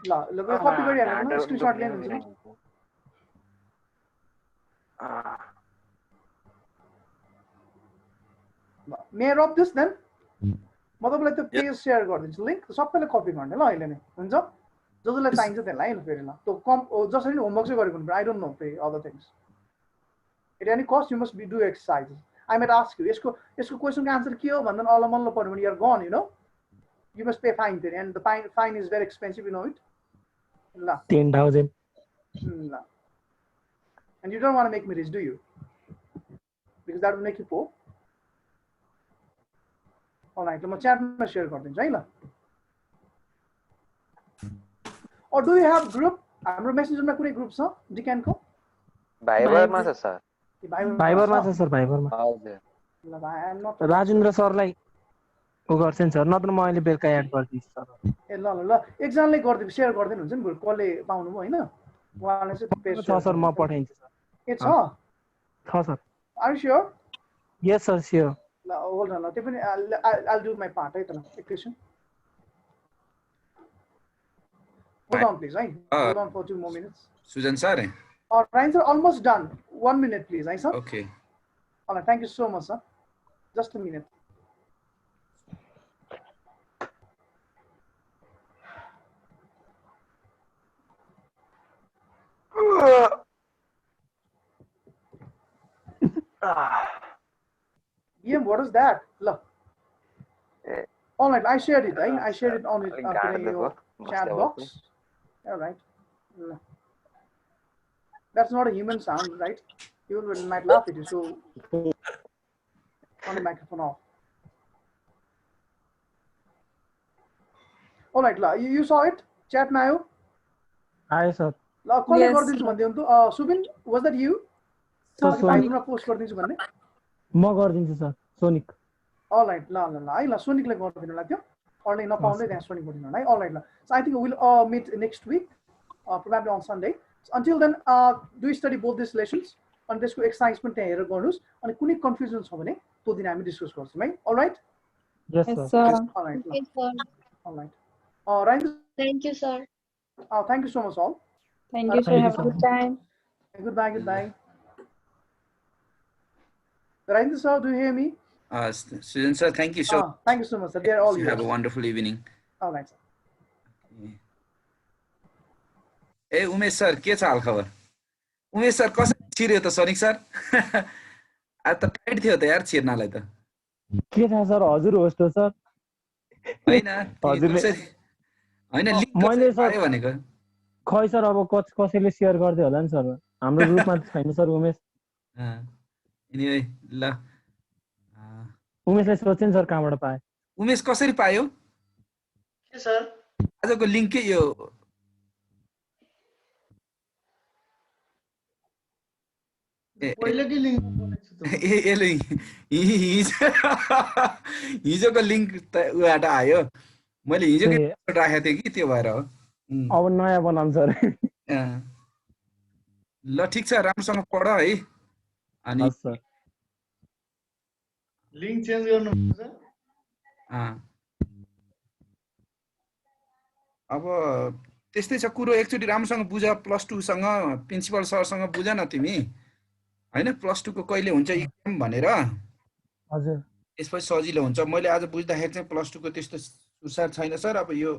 ल copy गरिहाल्नु screenshot लिनुहुन्छ नि मे रब दिस देन म तपाईलाई त्यो पेज शेयर गरिदिन्छु लिंक सबैले कपी गर्ने ल अहिले नै हुन्छ जसलाई चाहिन्छ त्यसलाई ल फेरि ल त्यो कम जसरी होमवर्क चाहिँ गरेको हुन्छ I don't know pay other things at any cost you must be do exercise I might ask you यसको क्वेशनको आन्सर के हो भन्दा अलमल्ल पर्यो भने you are gone you know you must pay fine then and the fine is very expensive you know it la 10,000 la and you don't want to make me rich do you because that will make you poor all right ma chat ma share gardinchu hai la or do you have group hamro messenger ma kunai group cha decan ko viber ma cha sir viber ma cha sir viber ma हजुर ल I am not Rajendra सरलाई ओ गर्छ नि sir नत्र म अहिले बेलुका add गर्दिन्छु sir ए ल ल ल एकजनाले गर्दिनु शेयर गर्दिनु हुन्छ नि बरु कसले पाउनु भयो हैन उहाँले चाहिँ पेज छ सर म पठाइदिन्छु सर ए छ sir are you sure yes sir sure ल होल्ड on ल त्यो पनि I'll do my part है त ल एकैछिन hold on please right hold on for 2 more minutes Sujan sir Ryan sir almost done 1 minute please right sir okay all right thank you so much sir just a minute Ian, what is that? Look. All right, I shared it. I shared it on your chat box. All right. That's not a human sound, right? You might laugh at you. So, on the microphone off. All right, you saw it? Chat now. Hi, sir. Yes. Subin, was that you? Post भन्ने म गर्दिन्छु sir sonic all right ल ल ल है ल सोनिकले गर्दिनु लाग्यो अरूले नपाउँदै त्यहाँ सोनिक गर्दिनु है all right ल so I think we will meet next week probably on Sunday so until then do study both these lessons अनि त्यसको एक्सरसाइज पनि त्यहाँ हेरेर गर्नुस् अनि कुनै कन्फ्युजन छ भने त्यो दिन हामी डिस्कस गर्छौं है all right yes sir all right all right right thank you sir thank you so much all thank you sir have a good time goodbye Ryan sir, do you hear me? Sujan sir, thank you so thank you so much sir. They are all yours. Have a wonderful evening. All right sir. A Umesh sir के छ हाल खबर Umesh sir कसरी छिर्यो त sonic sir आज त tight थियो त यार छिर्नलाई त के थाहा सर हजुर होस्ट हो सर हैन हजुरले हैन लिंक मैले कसरी सर पायो भनेको खै सर अब कसैले सेयर गर्दै होला नि सर हाम्रो ग्रुपमा त छैन सर उमेश एनीवे ल उमेशले सोध्छ नि सर कहाँबाट पाए उमेश कसरी पायो के सर आजको लिंक के यो पहिलेकै लिंक बनाएको छु त एले हिजोको लिंक त उबाट आयो मैले हिजोकै राखेको थिएँ कि त्यो भएर हो अब नयाँ बनाऊँ सर ल ठिक छ राम्रोसँग पढ है अनि सर लिंक चेन्ज गर्नुपर्छ अब त्यस्तै छ कुरो एकचोटि राम्रोसँग बुझ +2 सँग प्रिन्सिपल सरसँग बुझ न तिमी हैन +2 को कहिले हुन्छ एक्जाम भनेर हजुर त्यसपछि सजिलो हुन्छ मैले आज बुझ्दाखेरि चाहिँ +2 को त्यस्तो सुसार छैन सर अब यो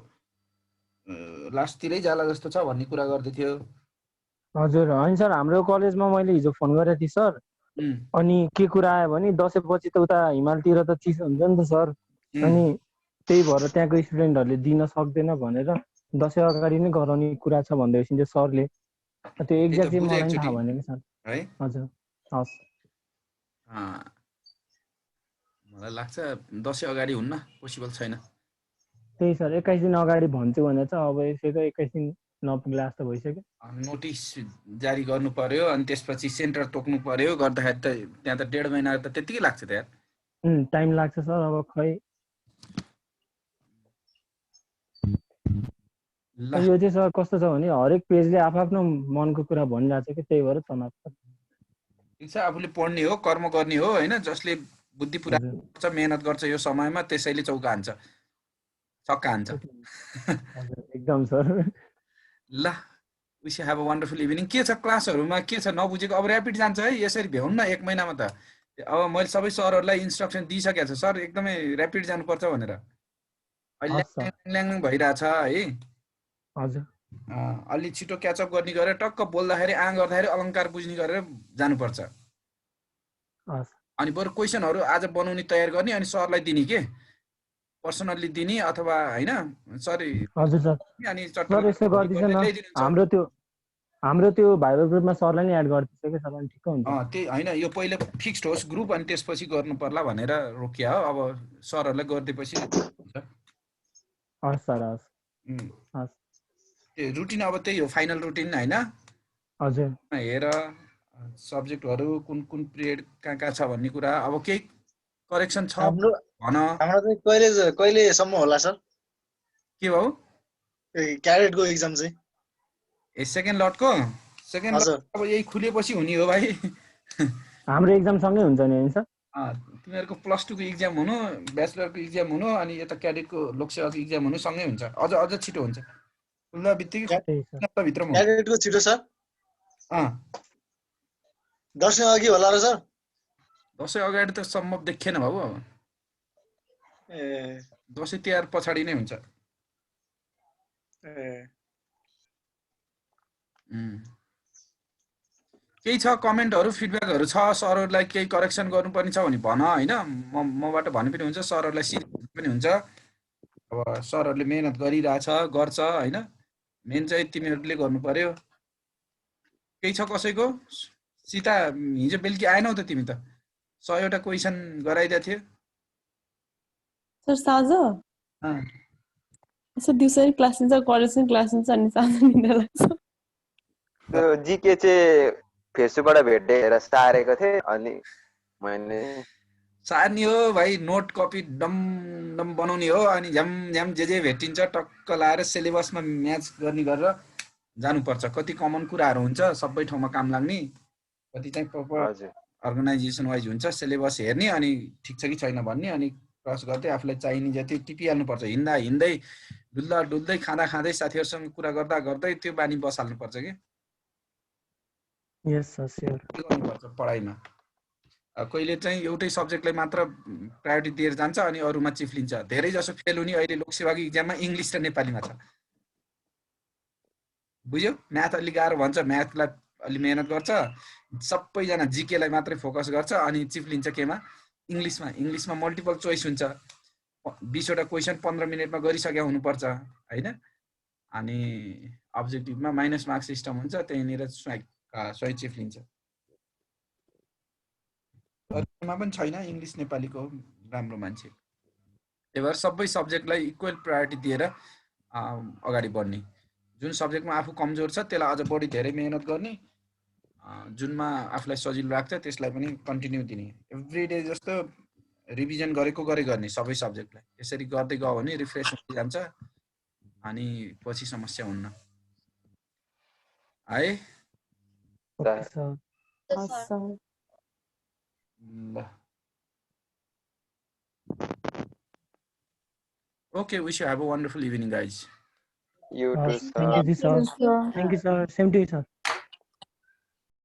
लास्टतिरै जाला जस्तो छ भन्ने कुरा गर्दै थियो हजुर हैन सर हाम्रो कलेजमा मैले हिजो फोन गरेको थिएँ सर अनि के कुरा आयो भने दसैँपछि त उता हिमालतिर त चिसो हुन्छ नि त सर अनि त्यही भएर त्यहाँको स्टुडेन्टहरूले दिन सक्दैन भनेर दसैँ अगाडि नै गराउने कुरा छ भन्दैछ नि सरले त्यो एक्ज्याक्ट चाहिँ मलाई थाहा भएन कि सर है हजुर हस् मलाई लाग्छ दसैँ अगाडि हुन्न पोसिबल छैन त्यही सर 21 दिन अगाडि भन्छु भने चाहिँ अब यसैको 21 दिन नपुग्ला जस्तो भइसक्यो नोटिस जारी गर्नु पर्यो अनि त्यसपछि सेन्टर तोक्नु पर्यो गर्दाखेरि त त्यहाँ त 1.5 महिना त त्यतिकै लाग्छ त यार टाइम लाग्छ सर अब खै यो चाहिँ सर कस्तो छ भने हरेक पेजले आफ्नो मनको कुरा भनिरहेछ कि त्यही भएर तनाव छ ठिक छ आफूले पढ्ने हो कर्म गर्ने हो हैन जसले बुद्धि पुरा गर्छ मेहनत गर्छ यो समयमा त्यसैले चौका हान्छ छक्का हान्छ एकदम सर ल wish you have a wonderful evening के छ क्लासहरुमा के छ नबुझेको अब र्यापिड जान्छ है यसरी भ्याउन न 1 महिनामा त अब मैले सबै सरहरुलाई इन्स्ट्रक्सन दिइसकेको छु सर एकदमै र्यापिड जानुपर्छ भनेर अहिले ल्याङ भइराछ है हजुर अलि छिटो क्याचअप गर्ने गरेर टक्क बोल्दाखेरि गर्दाखेरि अलंकार बुझ्ने गरेर जानुपर्छ अनि बरु क्वेशनहरु आज बनाउने तयार गर्ने अनि सरलाई दिने के पर्सनली दिने अथवा हैन सर हजुर सर अनि सर यसो गर्दिछ न हाम्रो त्यो भाइबर ग्रुपमा सरलाई नि एड गर्दिछ के सर अनि ठिक हुन्छ त्यही हैन यो पहिले फिक्स्ड होस् ग्रुप अनि त्यसपछि गर्नु पर्ला भनेर रोकिया हो अब सरहरुलाई गर्दिएपछि हस् सर हस् हस् त्यो रुटिन अब त्यही हो फाइनल रुटिन हैन हजुर हेर सब्जेक्टहरु कुन कुन पिरियड कहाँ छ भन्ने कुरा अब केही करेक्सन छ हाम्रो चाहिँ कहिले सम्म होला सर के भयो क्याडेटको एक्जाम चाहिँ सेकेन्ड लटको सेकेन्ड लट अब यही खुलेपछि हुने हो भाइ हाम्रो एक्जाम सँगै हुन्छ नि हैन सर तिमीहरुको +2 को एक्जाम हुनु ब्याचलरको एक्जाम हुनु अनि यता क्याडेटको लोकसेवाको एक्जाम हुनु सँगै हुन्छ अझ छिटो हुन्छ खुल्दा बित्तिकै भित्र क्याडेटको छिटो सर दशैं अघि होला र सर दशैं अगाडि त सम्भव देखिएन बाबु अब दशैं तिहार पछाडि नै हुन्छ केही छ कमेन्टहरु फिडब्याकहरु छ सरहरुलाई केही करेक्सन गर्नुपर्ने छ भने भन हैन मबाट भने पनि हुन्छ सरहरुलाई सिरियस पनि हुन्छ अब सरहरुले मेहनत गरिराछ गर्छ हैन मेन चाहिँ तिमीहरुले गर्नु पर्यो केही छ कसैको सीता हिजो बेलुकी आएनौ त तिमी त 100 वटा क्वेशन गराइदिया थियो सर साँझ सर दिउँसै क्लास हुन्छ कलेजमा क्लास हुन्छ अनि साँझ निद्रा लाग्छ त्यो जीके चाहिँ फेसबुकबाट भेटेर सारेको थिए अनि मैले सार्ने हो भाइ नोट कपी डम डम बनाउने हो अनि झ्याम झ्याम जे भेटिन्छ टक्क लाएर सिलेबसमा म्याच गर्ने गरेर जानुपर्छ कति कमन कुराहरु हुन्छ सबै ठाउँमा काम लाग्ने कति चाहिँ प्रपर अर्गनाइजेसन वाइज हुन्छ सिलेबस हेर्ने अनि ठीक छ कि छैन भन्ने अनि क्रस गर्दै आफुलाई चाहिने जति टिपिहाल्नु पर्छ हिँड्दा हिँड्दै डुल्दा डुल्दै खाँदा खाँदै साथीहरुसँग कुरा गर्दा गर्दै त्यो बानी बसाल्नु पर्छ के यस सर स्योर गर्नुपर्छ पढाइमा कहिले चाहिँ एउटै सब्जेक्टलाई मात्र प्रायोरिटी दिएर जान्छ अनि अरुमा चिफ्लिन्छ धेरै जसो फेल हुने अहिले लोकसेवाको एक्जाममा इंग्लिश र नेपालीमा छ बुझ्यौ म्याथ अलि गाह्रो भन्छ म्याथलाई अलि मेहनत गर्छ सबैजना जीके लाई मात्रै फोकस गर्छ अनि चिफ्लिन्छ केमा इंग्लिशमा मल्टिपल चोइस हुन्छ 20 वटा क्वेशन 15 मिनेटमा गरिसक्या हुनुपर्छ हैन अनि अब्जेक्टिभमा माइनस मार्क्स सिस्टम हुन्छ, त्यहीँनिर स्वैच्छिक लिन्छ। अरूमा पनि छैन, इङ्ग्लिस नेपालीको राम्रो मान्छे। त्यही भएर सबै सब्जेक्टलाई इक्वल प्रायोरिटी दिएर अगाडि बढ्ने। जुन सब्जेक्टमा आफू कमजोर छ त्यसलाई अझ बढी धेरै मेहनत गर्ने, जुनमा आफूलाई सजिलो लाग्छ त्यसलाई पनि कन्टिन्यू दिने। एभ्री डे जस्तो रिभिजन गरेको गर्ने सबै सब्जेक्टलाई। यसरी गर्दै गयो भने रिफ्रेस हुँदै जान्छ अनि पछि समस्या हुन्न है। Okay, wish you have a wonderful evening, guys. You too, sir. Thank you, sir. Thank you, sir. Same to you, sir.